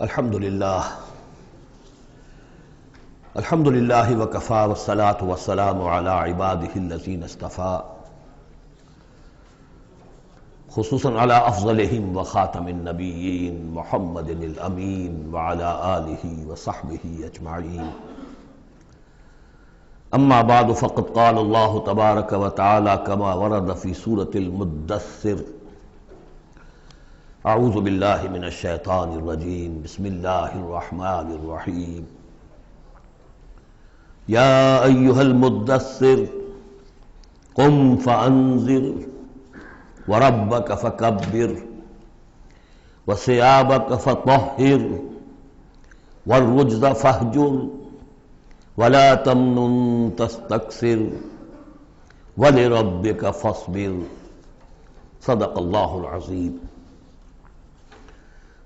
الحمدللہ وکفی والصلاة والسلام علی عباده الذین اصطفی خصوصاً علی افضلہم وخاتم النبیین محمد الامین وعلی آلہ وصحبہ اجمعین اما بعد فقد قال اللہ تبارک وتعالی کما ورد فی سورة المدثر اعوذ باللہ من الشیطان الرجیم بسم اللہ الرحمن الرحیم یا ایہا المدثر قم فانذر وربک فکبر وثیابک فطہر والرجز فاہجر ولا تمنن تستکثر ولربک فاصبر صدق اللہ العظیم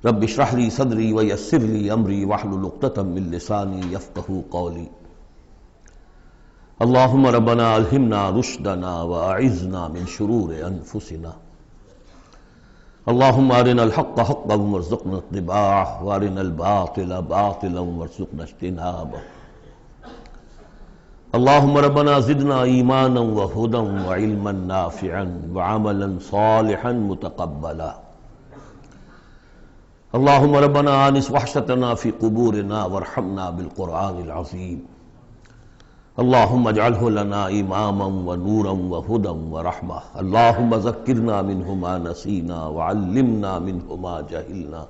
رب اشرح لی صدری ویسر لی امری واحلل عقدۃ من لسانی یفقہوا قولی اللہم ربنا الہمنا رشدنا واعذنا من شرور انفسنا اللہم ارنا الحق حقا وارزقنا اتباعہ وارنا الباطل باطلا وارزقنا اجتنابہ اللہم ربنا زدنا ایمانا وہدا وعلما نافعا وعملا صالحا متقبلا اللہم ربنا آنس وحشتنا فی قبورنا وارحمنا بالقرآن العظیم اللہم اجعلہ لنا اماما ونورا وہدا ورحمہ اللہم ذکرنا منہ ما نسینا وعلمنا منہ ما جہلنا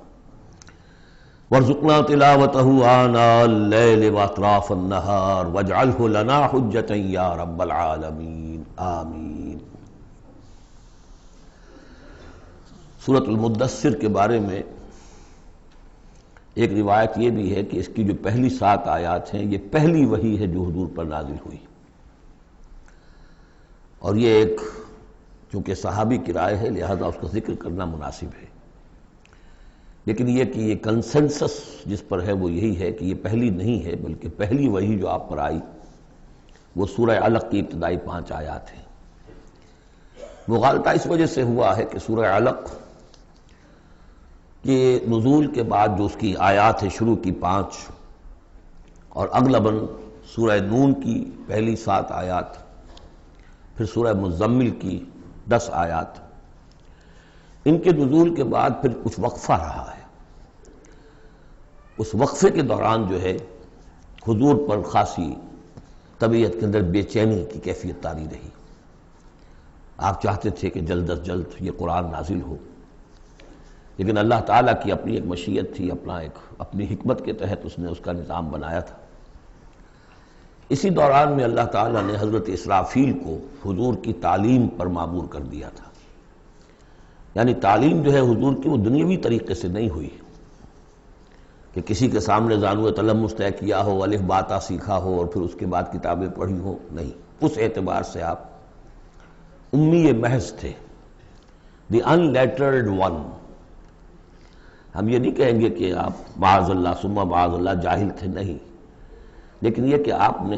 وارزقنا تلاوتہ آناء اللیل واطراف النہار واجعلہ لنا حجتا یا رب العالمین آمین۔ سورۃ المدثر کے بارے میں ایک روایت یہ بھی ہے کہ اس کی جو پہلی 7 آیات ہیں یہ پہلی وحی ہے جو حضور پر نازل ہوئی، اور یہ ایک چونکہ صحابی کی رائے ہے لہذا اس کا ذکر کرنا مناسب ہے، لیکن یہ کہ یہ کنسنسس جس پر ہے وہ یہی ہے کہ یہ پہلی نہیں ہے بلکہ پہلی وحی جو آپ پر آئی وہ سورہ علق کی ابتدائی 5 آیات ہیں۔ مغالطہ اس وجہ سے ہوا ہے کہ سورہ علق کہ نزول کے بعد جو اس کی آیات ہے شروع کی 5 اور اغلباً سورہ نون کی پہلی 7 آیات، پھر سورہ مزمل کی 10 آیات، ان کے نزول کے بعد پھر کچھ وقفہ رہا ہے۔ اس وقفے کے دوران جو ہے حضور پر خاصی طبیعت کے اندر بے چینی کی کیفیت طاری رہی، آپ چاہتے تھے کہ جلد از جلد یہ قرآن نازل ہو، لیکن اللہ تعالیٰ کی اپنی ایک مشیت تھی، اپنی حکمت کے تحت اس نے اس کا نظام بنایا تھا۔ اسی دوران میں اللہ تعالیٰ نے حضرت اسرافیل کو حضور کی تعلیم پر معمور کر دیا تھا، یعنی تعلیم جو ہے حضور کی وہ دنیاوی طریقے سے نہیں ہوئی کہ کسی کے سامنے زانو تلمس طے کیا ہو، الف باتا سیکھا ہو اور پھر اس کے بعد کتابیں پڑھی ہو، نہیں، اس اعتبار سے آپ امی محض تھے، دی ان لیٹرڈ ون۔ ہم یہ نہیں کہیں گے کہ آپ معاذ اللہ ثم معاذ اللہ جاہل تھے، نہیں، لیکن یہ کہ آپ نے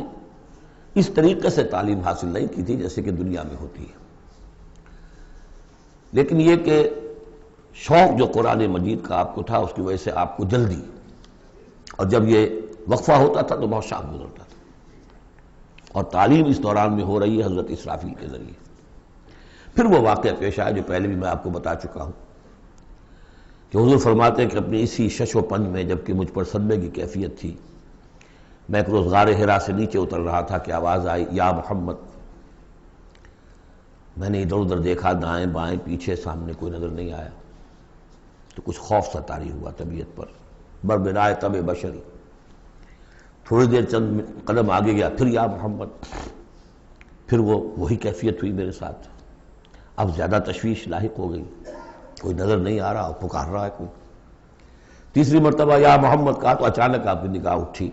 اس طریقے سے تعلیم حاصل نہیں کی تھی جیسے کہ دنیا میں ہوتی ہے، لیکن یہ کہ شوق جو قرآن مجید کا آپ کو تھا اس کی وجہ سے آپ کو جلدی، اور جب یہ وقفہ ہوتا تھا تو بہت شام گزرتا تھا، اور تعلیم اس دوران میں ہو رہی ہے حضرت اسرافیل کے ذریعے۔ پھر وہ واقعہ پیش آیا جو پہلے بھی میں آپ کو بتا چکا ہوں کہ حضور فرماتے ہیں کہ اپنی اسی شش و پنج میں جبکہ مجھ پر صدمے کی کیفیت تھی، میں ایک روز غار حرا سے نیچے اتر رہا تھا کہ آواز آئی یا محمد۔ میں نے ادھر ادھر دیکھا، دائیں بائیں پیچھے، سامنے کوئی نظر نہیں آیا، تو کچھ خوف سا طاری ہوا طبیعت پر، بربرائے طب بشری۔ تھوڑی دیر چند قدم آگے گیا، پھر یا محمد، پھر وہی کیفیت ہوئی میرے ساتھ۔ اب زیادہ تشویش لاحق ہو گئی، کوئی نظر نہیں آ رہا، پکار رہا ہے کوئی۔ تیسری مرتبہ یا محمد کہا تو اچانک آپ کی نگاہ اٹھی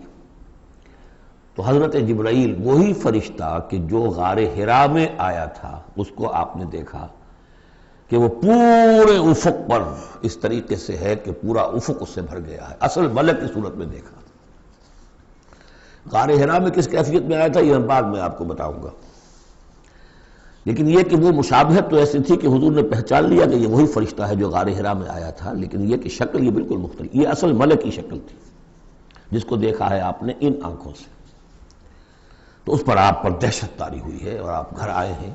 تو حضرت جبرائیل، وہی فرشتہ کہ جو غار حرا میں آیا تھا، اس کو آپ نے دیکھا کہ وہ پورے افق پر اس طریقے سے ہے کہ پورا افق اس سے بھر گیا ہے، اصل ملک کی صورت میں دیکھا۔ غار حرا میں کس کیفیت میں آیا تھا یہ بعد میں آپ کو بتاؤں گا، لیکن یہ کہ وہ مشابہت تو ایسی تھی کہ حضور نے پہچان لیا کہ یہ وہی فرشتہ ہے جو غار حرا میں آیا تھا، لیکن یہ کہ شکل یہ بالکل مختلف، یہ اصل ملک کی شکل تھی جس کو دیکھا ہے آپ نے ان آنکھوں سے۔ تو اس پر آپ پر دہشت طاری ہوئی ہے اور آپ گھر آئے ہیں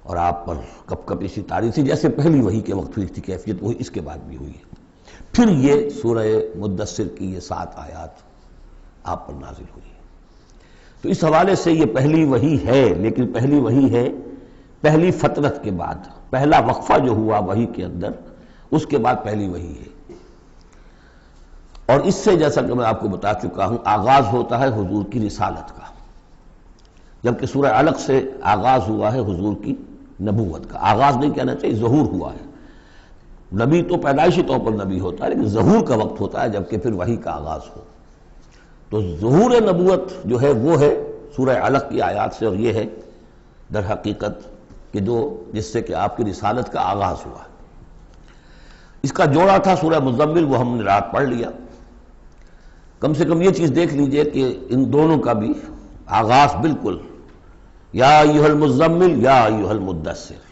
اور آپ پر کپ کپی سی طاری تھی، جیسے پہلی وحی کے وقت ہوئی تھی کیفیت وہی اس کے بعد بھی ہوئی ہے۔ پھر یہ سورہ مدثر کی یہ 7 آیات آپ پر نازل ہوئی ہے۔ تو اس حوالے سے یہ پہلی وحی ہے، لیکن پہلی وحی ہے پہلی فترت کے بعد، پہلا وقفہ جو ہوا وحی کے اندر اس کے بعد پہلی وحی ہے۔ اور اس سے جیسا کہ میں آپ کو بتا چکا ہوں آغاز ہوتا ہے حضور کی رسالت کا، جبکہ سورہ علق سے آغاز ہوا ہے حضور کی نبوت کا۔ آغاز نہیں کہنا چاہیے، ظہور ہوا ہے۔ نبی تو پیدائشی طور پر نبی ہوتا ہے، لیکن ظہور کا وقت ہوتا ہے جبکہ پھر وحی کا آغاز ہو۔ تو ظہور نبوت جو ہے وہ ہے سورہ علق کی آیات سے، اور یہ ہے در حقیقت کہ جس سے کہ آپ کی رسالت کا آغاز ہوا۔ اس کا جوڑا تھا سورہ مزمل، وہ ہم نے رات پڑھ لیا۔ کم سے کم یہ چیز دیکھ لیجئے کہ ان دونوں کا بھی آغاز بالکل یا ایھا المزمل یا ایھا المدثر،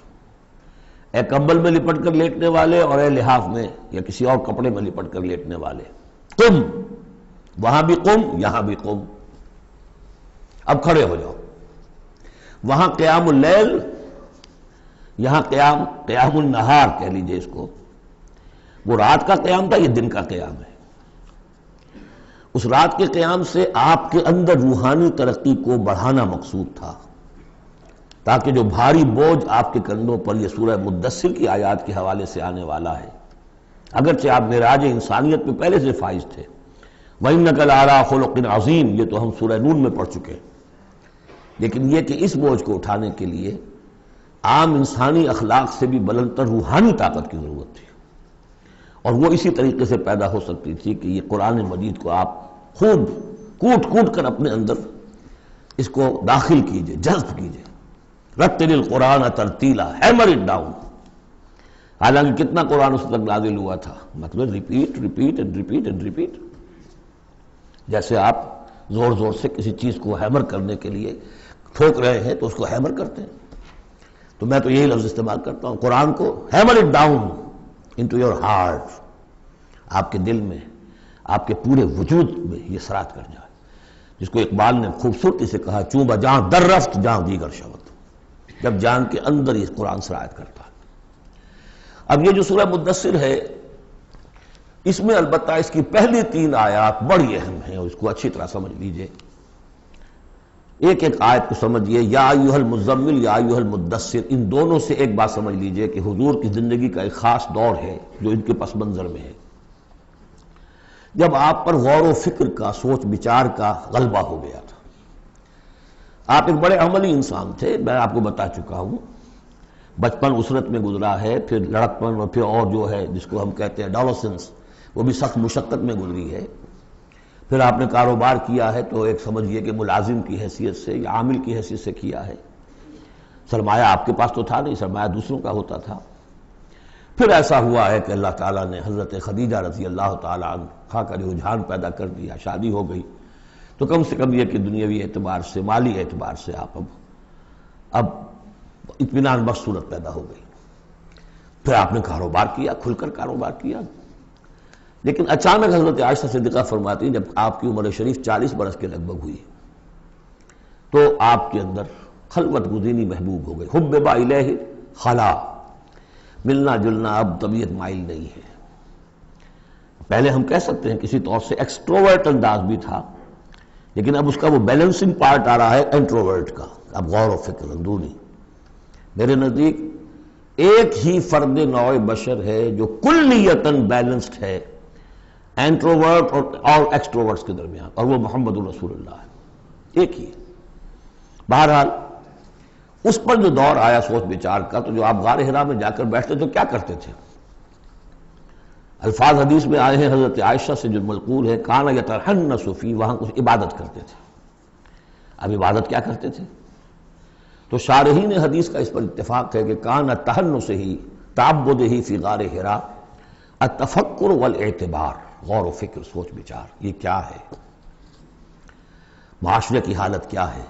اے کمبل میں لپٹ کر لیٹنے والے اور اے لحاف میں یا کسی اور کپڑے میں لپٹ کر لیٹنے والے، قم، وہاں بھی قم یہاں بھی قم، اب کھڑے ہو جاؤ۔ وہاں قیام اللیل، یہاں قیام النہار کہہ لیجئے اس کو، وہ رات کا قیام تھا، یہ دن کا قیام ہے۔ اس رات کے قیام سے آپ کے اندر روحانی ترقی کو بڑھانا مقصود تھا، تاکہ جو بھاری بوجھ آپ کے کندھوں پر یہ سورہ مدثر کی آیات کے حوالے سے آنے والا ہے، اگرچہ آپ معراج انسانیت میں پہلے سے فائز تھے، وَإِنَّكَ لَعَلَىٰ خُلُقٍ عَظِيمٍ، یہ تو ہم سورہ نون میں پڑھ چکے ہیں، لیکن یہ کہ اس بوجھ کو اٹھانے کے لیے عام انسانی اخلاق سے بھی بلندتر روحانی طاقت کی ضرورت تھی، اور وہ اسی طریقے سے پیدا ہو سکتی تھی کہ یہ قرآن مجید کو آپ خوب کوٹ کوٹ کر اپنے اندر اس کو داخل کیجئے، جذب کیجئے۔ رتل القرآن ترتیلا، ہیمر اٹ ڈاؤن۔ حالانکہ کتنا قرآن اس وقت نازل ہوا تھا، مطلب repeat repeat and repeat and repeat, جیسے آپ زور زور سے کسی چیز کو ہیمر کرنے کے لیے ٹھوک رہے ہیں تو اس کو ہیمر کرتے ہیں۔ تو میں تو یہی لفظ استعمال کرتا ہوں، قرآن کو hammer it down into your heart, آپ کے دل میں، آپ کے پورے وجود میں یہ سرات کر جائے، جس کو اقبال نے خوبصورتی سے کہا، چوں بجاں در رفت جاں دیگر شود، جب جان کے اندر یہ قرآن سرایت کرتا ہے۔ اب یہ جو سورہ مدثر ہے، اس میں البتہ اس کی پہلی 3 آیات بڑی اہم ہیں، اور اس کو اچھی طرح سمجھ لیجئے۔ ایک ایک آیت کو سمجھیے، یا ایھا المزمل یا ایھا المدثر، ان دونوں سے ایک بات سمجھ لیجئے کہ حضور کی زندگی کا ایک خاص دور ہے جو ان کے پس منظر میں ہے، جب آپ پر غور و فکر کا، سوچ بچار کا غلبہ ہو گیا تھا۔ آپ ایک بڑے عملی انسان تھے، میں آپ کو بتا چکا ہوں، بچپن اسرت میں گزرا ہے، پھر لڑکپن، اور پھر اور جو ہے جس کو ہم کہتے ہیں ڈالوسنس، وہ بھی سخت مشقت میں گزری ہے۔ پھر آپ نے کاروبار کیا ہے تو ایک سمجھیے کہ ملازم کی حیثیت سے یا عامل کی حیثیت سے کیا ہے، سرمایہ آپ کے پاس تو تھا نہیں، سرمایہ دوسروں کا ہوتا تھا۔ پھر ایسا ہوا ہے کہ اللہ تعالیٰ نے حضرت خدیجہ رضی اللہ تعالیٰ عنہا کا رجحان پیدا کر دیا، شادی ہو گئی، تو کم سے کم یہ کہ دنیاوی اعتبار سے، مالی اعتبار سے آپ اب اطمینان بخش صورت پیدا ہو گئی۔ پھر آپ نے کاروبار کیا، کھل کر کاروبار کیا، لیکن اچانک حضرت عائشہ صدیقہ فرماتی ہیں جب آپ کی عمر شریف 40 برس کے لگ بھگ ہوئی تو آپ کے اندر خلوت گزینی محبوب ہو گئی، حبب الیہ خلا، ملنا جلنا اب طبیعت مائل نہیں ہے۔ پہلے ہم کہہ سکتے ہیں کسی طور سے ایکسٹروورٹ انداز بھی تھا، لیکن اب اس کا وہ بیلنسنگ پارٹ آ رہا ہے انٹروورٹ کا، اب غور و فکر اندرونی۔ میرے نزدیک ایک ہی فرد نوع بشر ہے جو کلیتاً بیلنسڈ ہے انٹروورٹ اور ایکسٹروورٹس کے درمیان، اور وہ محمد الرسول اللہ ہے، ایک ہی ہے۔ بہرحال اس پر جو دور آیا سوچ بچار کا، تو جو آپ غار حرا میں جا کر بیٹھتے تو کیا کرتے تھے؟ الفاظ حدیث میں آئے ہیں حضرت عائشہ سے جو ملقول ہے، کان یتحنس فی، وہاں کچھ عبادت کرتے تھے۔ اب عبادت کیا کرتے تھے؟ تو شارحین حدیث کا اس پر اتفاق ہے کہ کان تحنس ہی تعبد ہی فی غار حرا التفکر والاعتبار، غور و فکر، سوچ بچار، یہ کیا ہے، معاشرے کی حالت کیا ہے،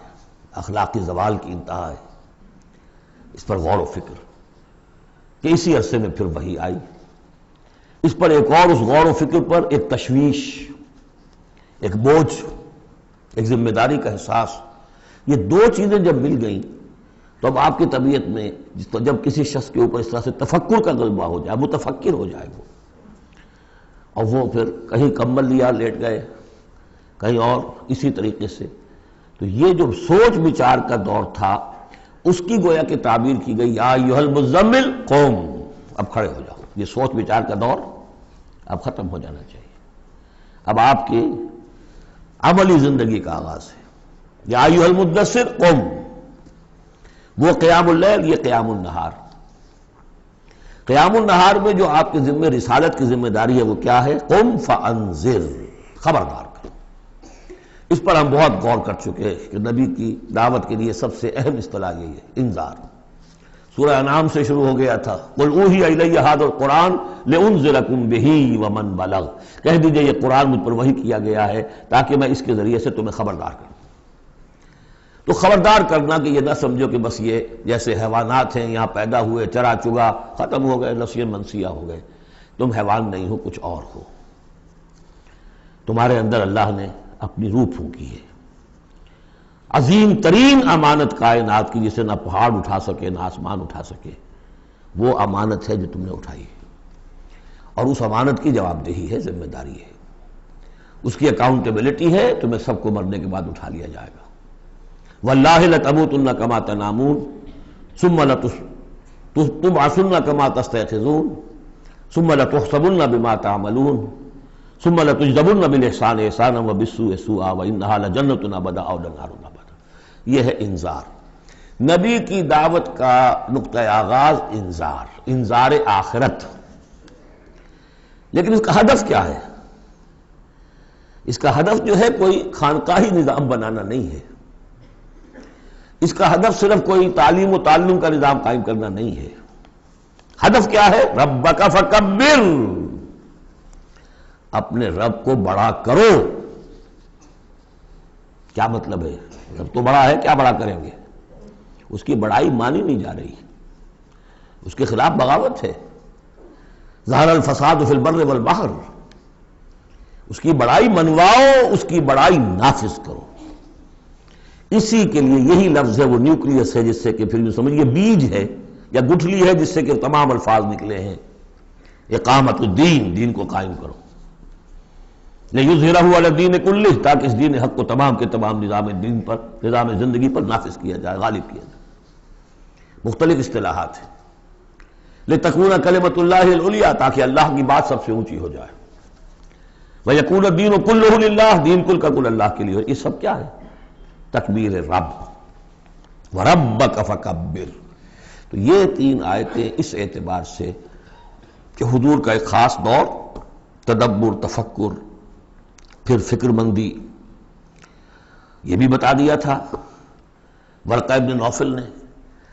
اخلاقی زوال کی انتہا ہے، اس پر غور و فکر کہ اسی عرصے میں پھر وحی آئی. اس پر ایک اور اس غور و فکر پر ایک تشویش، ایک بوجھ، ایک ذمہ داری کا احساس. یہ دو چیزیں جب مل گئیں تو اب آپ کی طبیعت میں جب کسی شخص کے اوپر اس طرح سے تفکر کا غلبہ ہو جائے، متفکر ہو جائے وہ، اور وہ پھر کہیں کمبل لیا لیٹ گئے، کہیں اور اسی طریقے سے، تو یہ جو سوچ بچار کا دور تھا اس کی گویا کہ تعبیر کی گئی یا ایھا المزمل قوم، اب کھڑے ہو جاؤ. یہ سوچ بچار کا دور اب ختم ہو جانا چاہیے. اب آپ کی عملی زندگی کا آغاز ہے. یا ایھا المدثر قم، وہ قیام اللیل، یہ قیام النہار. قیام النہار میں جو آپ کے ذمہ رسالت کی ذمہ داری ہے وہ کیا ہے؟ قم فانذر، خبردار کرو. اس پر ہم بہت غور کر چکے ہیں کہ نبی کی دعوت کے لیے سب سے اہم اصطلاح یہی ہے، انذار. سورہ انعام سے شروع ہو گیا تھا، قل اوحی الی ھذا القرآن لانذرکم بہ ومن بلغ، کہہ دیجئے یہ قرآن مجھ پر وحی کیا گیا ہے تاکہ میں اس کے ذریعے سے تمہیں خبردار کروں. تو خبردار کرنا کہ یہ نہ سمجھو کہ بس یہ جیسے حیوانات ہیں یہاں پیدا ہوئے، چرا چگا، ختم ہو گئے، نسیاں منسیاں ہو گئے. تم حیوان نہیں ہو، کچھ اور ہو. تمہارے اندر اللہ نے اپنی روح پھونکی ہے، عظیم ترین امانت کائنات کی، جسے نہ پہاڑ اٹھا سکے نہ آسمان اٹھا سکے. وہ امانت ہے جو تم نے اٹھائی ہے، اور اس امانت کی جواب دہی ہے، ذمہ داری ہے، اس کی اکاؤنٹیبلٹی ہے. تمہیں سب کو مرنے کے بعد اٹھا لیا جائے گا. واللہ لتموتن کما تنامون ثم لتبعثن کما تستيقظون ثم لتحسبن بما تعملون ثم لتجزون بالاحسان احسانا وبالسوء سوءا وانها لجنة ابدا او لنار ابدا. یہ ہے انذار. نبی کی دعوت کا نقطہ آغاز انذار آخرت. لیکن اس کا ہدف کیا ہے؟ اس کا ہدف جو ہے کوئی خانقاہی نظام بنانا نہیں ہے. اس کا ہدف صرف کوئی تعلیم و تعلم کا نظام قائم کرنا نہیں ہے. ہدف کیا ہے؟ ربک فکبر، اپنے رب کو بڑا کرو. کیا مطلب ہے؟ رب تو بڑا ہے، کیا بڑا کریں گے؟ اس کی بڑائی مانی نہیں جا رہی، اس کے خلاف بغاوت ہے. ظہر الفساد فی البر والبحر، اس کی بڑائی منواؤ، اس کی بڑائی نافذ کرو. اسی کے لیے یہی لفظ ہے، وہ نیوکلیس ہے جس سے کہ پھر یوں سمجھیے بیج ہے یا گٹھلی ہے جس سے کہ تمام الفاظ نکلے ہیں. اقامت الدین، دین کو قائم کرو. لِیُظْہِرَہُ عَلَى الدِّینِ کُلِّہ، تاکہ اس دین حق کو تمام کے تمام نظام دین پر، نظام زندگی پر نافذ کیا جائے، غالب کیا جائے. مختلف اصطلاحات ہیں. لِتَکُونَ کَلِمَۃُ اللہِ الْعُلْیَا، تاکہ اللہ کی بات سب سے اونچی ہو جائے. وَیَکُونَ الدِّینُ کُلُّہُ لِلَّهِ، دین کل کا کل اللہ کے لیے. یہ سب کیا ہے؟ تکبیر رب. وَرَبَّكَ فَكَبِّرْ. تو یہ تین آیتیں اس اعتبار سے کہ حضور کا ایک خاص دور، تدبر، تفکر، پھر فکر مندی، یہ بھی بتا دیا تھا ورقہ ابن نوفل نے.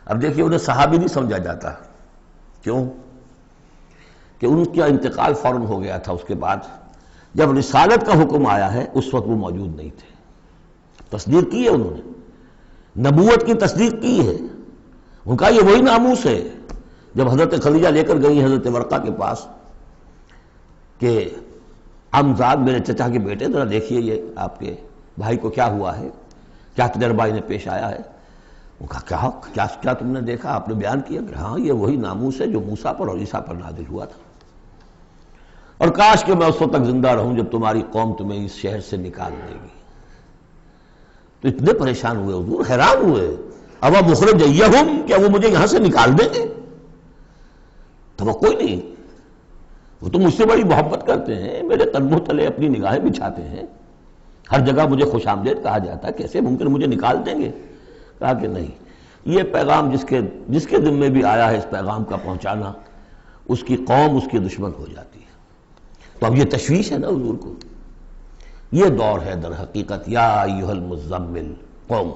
اب دیکھیے انہیں صحابی نہیں سمجھا جاتا. کیوں؟ کہ ان کا انتقال فوراً ہو گیا تھا. اس کے بعد جب رسالت کا حکم آیا ہے اس وقت وہ موجود نہیں تھے. تصدیق کی ہے انہوں نے، نبوت کی تصدیق کی ہے. ان کا یہ وہی ناموس ہے. جب حضرت خدیجہ لے کر گئی حضرت ورقہ کے پاس کہ عمزاد میرے چچا کے بیٹے، ذرا دیکھیے یہ آپ کے بھائی کو کیا ہوا ہے، کیا تجربہ انہیں پیش آیا ہے. وہ کہا کیا تم نے دیکھا؟ آپ نے بیان کیا کہ ہاں یہ وہی ناموس ہے جو موسیٰ پر اور عیسیٰ پر نازل ہوا تھا، اور کاش کہ میں اس وقت تک زندہ رہوں جب تمہاری قوم تمہیں اس شہر سے نکال دے گی. تو اتنے پریشان ہوئے حضور، حیران ہوئے. اب مخرجیہم، کیا وہ مجھے یہاں سے نکال دیں گے؟ توقع نہیں. وہ تو مجھ سے بڑی محبت کرتے ہیں، میرے قدموں تلے اپنی نگاہیں بچھاتے ہیں، ہر جگہ مجھے خوش آمدید کہا جاتا ہے، کیسے ممکن مجھے نکال دیں گے؟ کہا کہ نہیں، یہ پیغام جس کے ذمے بھی آیا ہے اس پیغام کا پہنچانا، اس کی قوم اس کی دشمن ہو جاتی ہے. تو اب یہ تشویش ہے نا حضور کو. یہ دور ہے در حقیقت یا ایھا المزمل قم،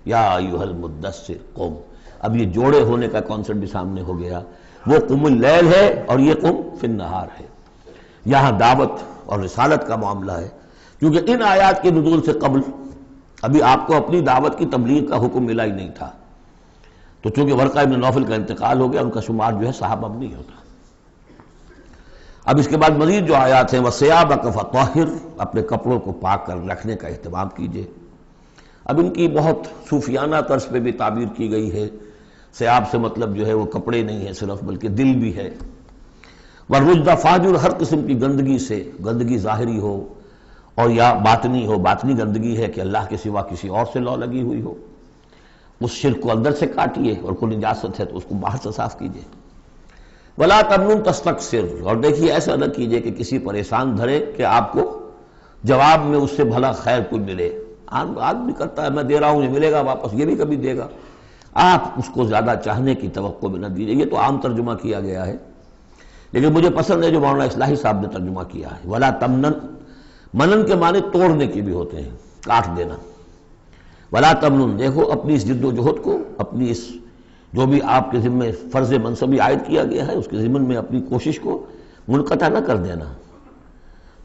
یا ایھا المدثر قم. اب یہ جوڑے ہونے کا کانسیپٹ بھی سامنے ہو گیا. وہ قم اللیل ہے اور یہ قم فی النہار ہے. یہاں دعوت اور رسالت کا معاملہ ہے، کیونکہ ان آیات کے نزول سے قبل ابھی آپ کو اپنی دعوت کی تبلیغ کا حکم ملا ہی نہیں تھا. تو چونکہ ورقہ ابن نوفل کا انتقال ہو گیا، ان کا شمار جو ہے صحابہ میں نہیں ہوتا۔ اب اس کے بعد مزید جو آیات ہیں، وَثِيَابَكَ فَطَهِّرْ، اپنے کپڑوں کو پاک کر رکھنے کا اہتمام کیجیے۔ اب ان کی بہت صوفیانہ طرز پہ بھی تعبیر کی گئی ہے۔ ثیاب سے مطلب جو ہے وہ کپڑے نہیں ہے صرف، بلکہ دل بھی ہے۔ وَالرُّجْزَ فَاهْجُرْ، ہر قسم کی گندگی سے، گندگی ظاہری ہو اور یا باطنی ہو۔ باطنی گندگی ہے کہ اللہ کے سوا کسی اور سے لو لگی ہوئی ہو، اس شرک کو اندر سے کاٹیے، اور کوئی نجاست ہے تو اس کو باہر سے صاف کیجیے۔ وَلَا تَمْنُنْ تَسْتَكْثِرْ، اور دیکھیے ایسا نہ کیجیے کہ کسی پریشان دھرے کہ آپ کو جواب میں اس سے بھلا خیر کوئی ملے۔ آدمی کرتا ہے میں دے رہا ہوں، یہ ملے گا واپس، یہ بھی کبھی دے گا، آپ اس کو زیادہ چاہنے کی توقع میں نہ دیجیے۔ یہ تو عام ترجمہ کیا گیا ہے، لیکن مجھے پسند ہے جو مولانا اصلاحی صاحب نے ترجمہ کیا ہے۔ وَلَا تَمْنُنْ، منن کے معنی توڑنے کے بھی ہوتے ہیں، کاٹ دینا۔ وَلَا تَمْنُنْ، دیکھو اپنی اس جد و جہد کو، اپنی اس جو بھی آپ کے ذمہ فرض منصبی عائد کیا گیا ہے، اس کے ضمن میں اپنی کوشش کو منقطع نہ کر دینا،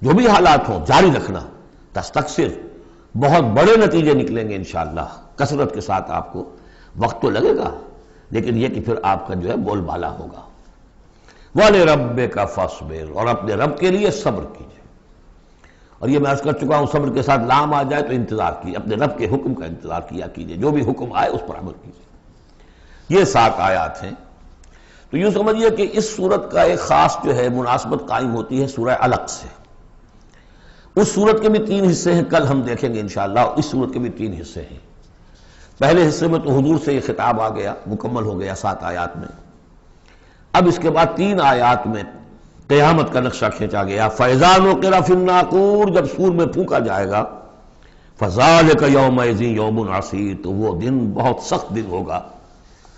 جو بھی حالات ہوں جاری رکھنا۔ تستکثر، بہت بڑے نتیجے نکلیں گے انشاءاللہ، کثرت کے ساتھ آپ کو وقت تو لگے گا، لیکن یہ کہ پھر آپ کا جو ہے بول بالا ہوگا۔ وَلِرَبِّكَ فَاصْبِرْ، اور اپنے رب کے لیے صبر کیجیے۔ اور یہ میں عرض کر چکا ہوں، صبر کے ساتھ لام آ جائے تو انتظار کیجیے، اپنے رب کے حکم کا انتظار کیا کیجیے، جو بھی حکم آئے اس پر عمل کیجیے۔ یہ 7 آیات ہیں۔ تو یوں سمجھیے کہ اس سورت کا ایک خاص جو ہے مناسبت قائم ہوتی ہے سورہ علق سے۔ اس سورت کے بھی 3 حصے ہیں، کل ہم دیکھیں گے انشاءاللہ۔ اس سورت کے بھی 3 حصے ہیں۔ پہلے حصے میں تو حضور سے یہ خطاب آ گیا، مکمل ہو گیا 7 آیات میں۔ اب اس کے بعد 3 آیات میں قیامت کا نقشہ کھینچا گیا۔ فَإِذَا نُقِرَ فِي النَّاقُورِ، جب سور میں پھونکا جائے گا، فَذَلِكَ يَوْمَئِذٍ يَوْمٌ عَسِيرٌ، تو وہ دن بہت سخت دن ہوگا۔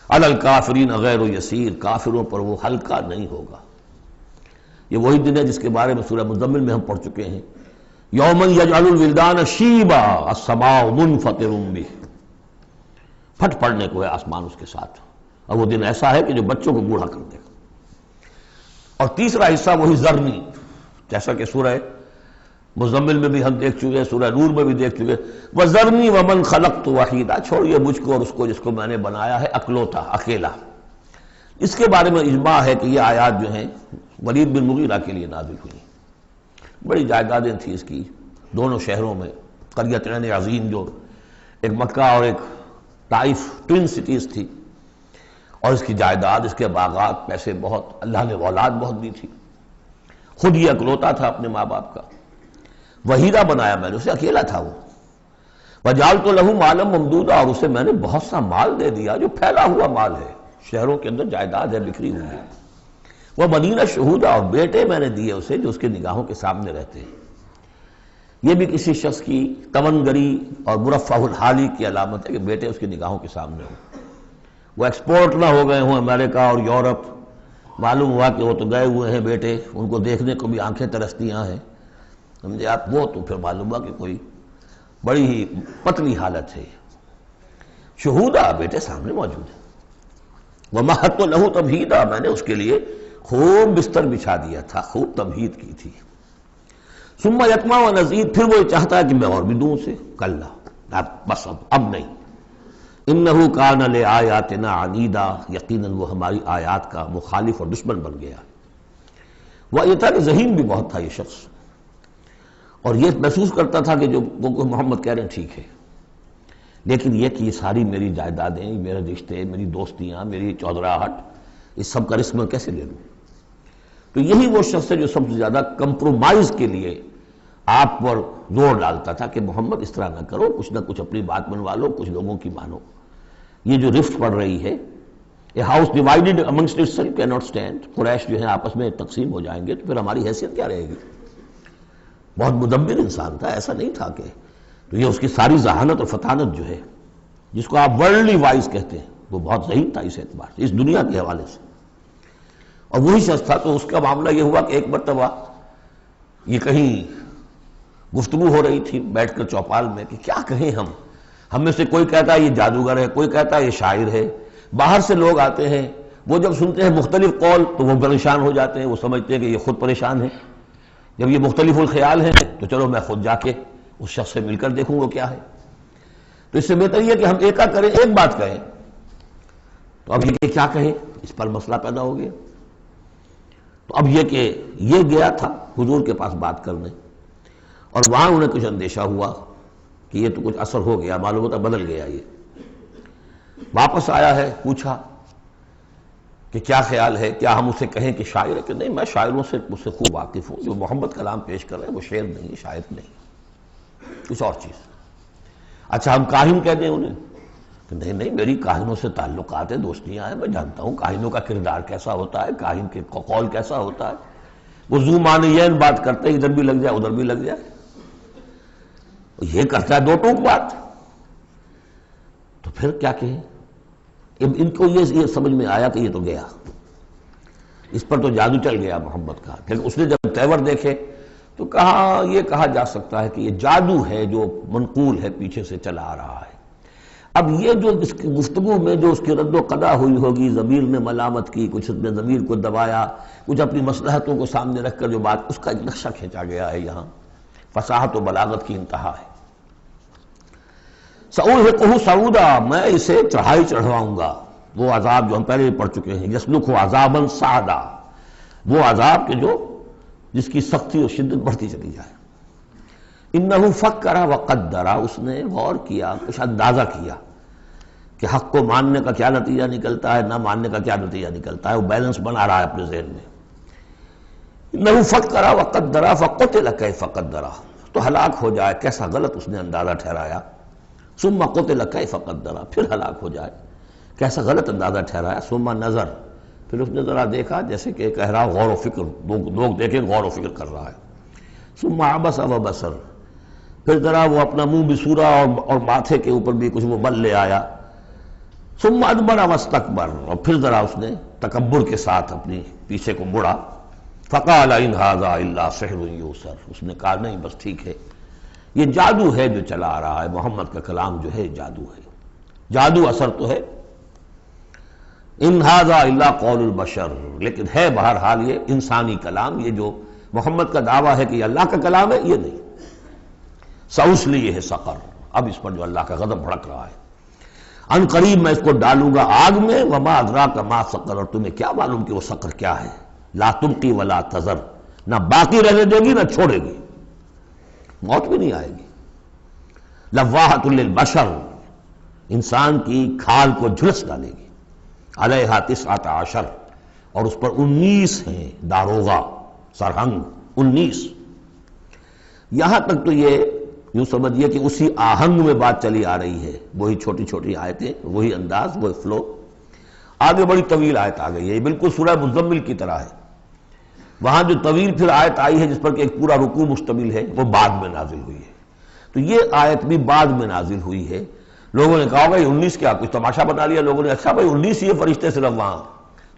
عَلَى الْكَافِرِينَ غَيْرُ يَسِيرٌ، کافروں پر وہ ہلکا نہیں ہوگا۔ یہ وہی دن ہے جس کے بارے میں سورہ مزمل میں ہم پڑھ چکے ہیں۔ یَوْمًا يَجْعَلُ الْوِلْدَانَ شِيبًا السَّمَاءُ مُنْفَطِرٌ بِهِ، پھٹ پڑنے کو ہے آسمان اس کے ساتھ، اور وہ دن ایسا ہے کہ جو بچوں کو بوڑھا کر دے گا۔ اور تیسرا حصہ وہی ذرنی، جیسا کہ سورہ مزمل میں بھی ہم دیکھ چکے، سورہ نور میں بھی دیکھ چکے۔ وَذَرْنِي وَمَنْ خَلَقْتُ وَحِيدًا، چھوڑیے مجھ کو اور اس کو جس کو میں نے بنایا ہے اکلوتا، اکیلا۔ اس کے بارے میں اجماع ہے کہ یہ آیات جو ہیں ولید بن مغیرہ کے لیے نازل ہوئی۔ بڑی جائیدادیں تھیں اس کی دونوں شہروں میں، قریتین عظیم جو ایک مکہ اور ایک طائف، ٹوین سٹیز تھی، اور اس کی جائیداد، اس کے باغات، پیسے بہت، اللہ نے اولاد بہت دی تھی۔ خود یہ اکلوتا تھا اپنے ماں باپ کا، وحیدہ بنایا میں نے اسے، اکیلا تھا وہ۔ وَجَعَلْتُ لَهُ مَالًا مَمْدُودًا، اور اسے میں نے بہت سا مال دے دیا جو پھیلا ہوا مال ہے، شہروں کے اندر جائیداد ہے بکھری ہوئی ہے۔ وَبَنِينَ شُهُودًا، اور بیٹے میں نے دیے اسے جو اس کے نگاہوں کے سامنے رہتے ہیں۔ یہ بھی کسی شخص کی تونگری اور مرفہ الحالی کی علامت ہے کہ بیٹے اس کی نگاہوں کے سامنے ہوں، وہ ایکسپورٹ نہ ہو گئے ہوں امریکہ اور یورپ، معلوم ہوا کہ وہ تو گئے ہوئے ہیں بیٹے، ان کو دیکھنے کو بھی آنکھیں ترستیاں ہیں، سمجھے آپ، وہ تو پھر معلوم ہوا کہ کوئی بڑی ہی پتلی حالت ہے۔ شہودہ، بیٹے سامنے موجود ہیں۔ وَمَهَّدتُّ لَهُ تَمْهِيدًا، میں نے اس کے لیے خوب بستر بچھا دیا تھا، خوب تمہید کی تھی۔ ثُمَّ يَطْمَعُ أَنْ أَزِيدَ، پھر وہ چاہتا ہے کہ میں اور بھی دوں اسے، کلا، بس اب نہیں۔ إِنَّهُ كَانَ لِآيَاتِنَا عَنِيدًا، یقیناً وہ ہماری آیات کا مخالف اور دشمن بن گیا۔ وہ یہ تھا کہ ذہین بھی بہت تھا یہ شخص، اور یہ محسوس کرتا تھا کہ جو وہ محمد کہہ رہے ہیں ٹھیک ہے، لیکن یہ کہ یہ ساری میری جائیدادیں، میرے رشتے، میری دوستیاں، میری چودراہٹ، اس سب کا رسک میں کیسے لے لوں؟ تو یہی وہ شخص ہے جو سب سے زیادہ کمپرومائز کے لیے آپ پر زور ڈالتا تھا کہ محمد اس طرح نہ کرو، کچھ نہ کچھ اپنی بات منوا لو، کچھ لوگوں کی مانو۔ یہ جو رفت پڑ رہی ہے، a house divided amongst itself cannot stand, Quraysh جو ہیں آپس میں تقسیم ہو جائیں گے تو پھر ہماری حیثیت کیا رہے گی؟ بہت مدبر انسان تھا، ایسا نہیں تھا کہ، تو یہ اس کی ساری ذہانت اور فطانت جو ہے، جس کو آپ ورلڈلی وائز کہتے ہیں، وہ بہت ذہین تھا اس اعتبار سے، اس دنیا کے حوالے سے۔ اور وہی شخص تھا، تو اس کا معاملہ یہ ہوا کہ ایک مرتبہ یہ کہیں گفتگو ہو رہی تھی بیٹھ کر چوپال میں کہ کیا کہیں ہم میں سے کوئی کہتا ہے یہ جادوگر ہے، کوئی کہتا ہے یہ شاعر ہے، باہر سے لوگ آتے ہیں، وہ جب سنتے ہیں مختلف قول تو وہ پریشان ہو جاتے ہیں، وہ سمجھتے ہیں کہ یہ خود پریشان ہے، جب یہ مختلف الخیال ہیں تو چلو میں خود جا کے اس شخص سے مل کر دیکھوں وہ کیا ہے۔ تو اس سے بہتر یہ کہ ہم ایک بات کہیں تو اب یہ کیا کہیں، اس پر مسئلہ پیدا ہو گیا۔ تو اب یہ کہ یہ گیا تھا حضور کے پاس بات کرنے، اور وہاں انہیں کچھ اندیشہ ہوا کہ یہ تو کچھ اثر ہو گیا، معلوم ہوتا بدل گیا۔ یہ واپس آیا ہے، پوچھا کہ کیا خیال ہے، کیا ہم اسے کہیں کہ شاعر ہے؟ کہ نہیں، میں شاعروں سے مجھ سے خوب واقف ہوں، جو محمد کلام پیش کر رہے ہیں وہ شعر نہیں، شاعر نہیں، کچھ اور چیز۔ اچھا ہم کاہن کہہ دیں انہیں؟ کہ نہیں نہیں، میری کاہنوں سے تعلقات ہیں، دوستیاں ہیں، میں جانتا ہوں کاہنوں کا کردار کیسا ہوتا ہے، کاہن کے قول کیسا ہوتا ہے، وہ ذو معنیین بات کرتے ہیں، ادھر بھی لگ جائے ادھر بھی لگ جائے، یہ کرتا ہے دو ٹوک بات۔ تو پھر کیا کہیں؟ ان کو یہ سمجھ میں آیا کہ یہ تو گیا، اس پر تو جادو چل گیا محمد کا۔ پھر اس نے جب تیور دیکھے تو کہا، یہ کہا جا سکتا ہے کہ یہ جادو ہے جو منقول ہے، پیچھے سے چلا آ رہا ہے۔ اب یہ جو اس کی گفتگو میں جو اس کی رد و قدا ہوئی ہوگی، ضمیر نے ملامت کی، کچھ نے ضمیر کو دبایا، کچھ اپنی مصلحتوں کو سامنے رکھ کر جو بات، اس کا ایک نقشہ کھینچا گیا ہے یہاں، فصاحت و بلاغت کی انتہا ہے۔ سأرهقه صعودا، میں اسے چڑھائی چڑھواؤں گا، وہ عذاب جو ہم پہلے پڑھ چکے ہیں، یسلکہ عذابا صعدا، وہ عذاب کہ جو جس کی سختی اور شدت بڑھتی چلی جائے۔ انہ فکر وقدر، اس نے غور کیا، کچھ اندازہ کیا کہ حق کو ماننے کا کیا نتیجہ نکلتا ہے، نہ ماننے کا کیا نتیجہ نکلتا ہے، وہ بیلنس بنا رہا ہے اپنے ذہن میں۔ انہ فکر وقدر فقتل کیف قدر، تو ہلاک ہو جائے، کیسا غلط اس نے اندازہ ٹھہرایا۔ ثم قتل کیف قدر، پھر ہلاک ہو جائے، کیسا غلط اندازہ ٹھہرایا۔ ثم نظر، پھر اس نے ذرا دیکھا، جیسے کہ کہہ رہا غور و فکر، لوگ دیکھیں غور و فکر کر رہا ہے۔ ثم عبس وبصر، پھر ذرا وہ اپنا منہ بسورا اور ماتھے کے اوپر بھی کچھ وہ بل لے آیا۔ ثم ادبر واستکبر، اور پھر ذرا اس نے تکبر کے ساتھ اپنی پیچھے کو مڑا۔ فقال ان ھذا الا سحر یؤثر، اس نے کہا نہیں بس ٹھیک ہے، یہ جادو ہے جو چلا آ رہا ہے، محمد کا کلام جو ہے جادو ہے، جادو اثر تو ہے۔ ان ھذا الا قول البشر، لیکن ہے بہرحال یہ انسانی کلام، یہ جو محمد کا دعویٰ ہے کہ یہ اللہ کا کلام ہے، یہ نہیں۔ سأصلیہ سقر، اب اس پر جو اللہ کا غضب بھڑک رہا ہے، ان قریب میں اس کو ڈالوں گا آگ میں۔ وما ادراک ما سقر، اور تمہیں کیا معلوم کہ وہ سقر کیا ہے۔ لا تبقی ولا تذر، نہ باقی رہنے دے گی نہ چھوڑے گی، موت بھی نہیں آئے گی۔ لواحۃ للبشر، انسان کی کھال کو جھلس ڈالے گی۔ علیہا 19، اور اس پر 19 ہیں داروغہ، سرہنگ 19۔ یہاں تک تو یہ یوں سمجھیے کہ اسی آہنگ میں بات چلی آ رہی ہے، وہی چھوٹی چھوٹی آیتیں، وہی انداز، وہی فلو۔ آگے بڑی طویل آیت آ گئی ہے، یہ بالکل سورہ مزمل کی طرح ہے۔ وہاں جو طویل پھر آیت آئی ہے جس پر کہ ایک پورا رکوع مشتمل ہے، وہ بعد میں نازل ہوئی ہے۔ تو یہ آیت بھی بعد میں نازل ہوئی ہے۔ لوگوں نے کہا ہوگا یہ 19 کیا، کچھ تماشا بنا لیا لوگوں نے، اچھا بھائی 19 یہ فرشتے صرف وہاں،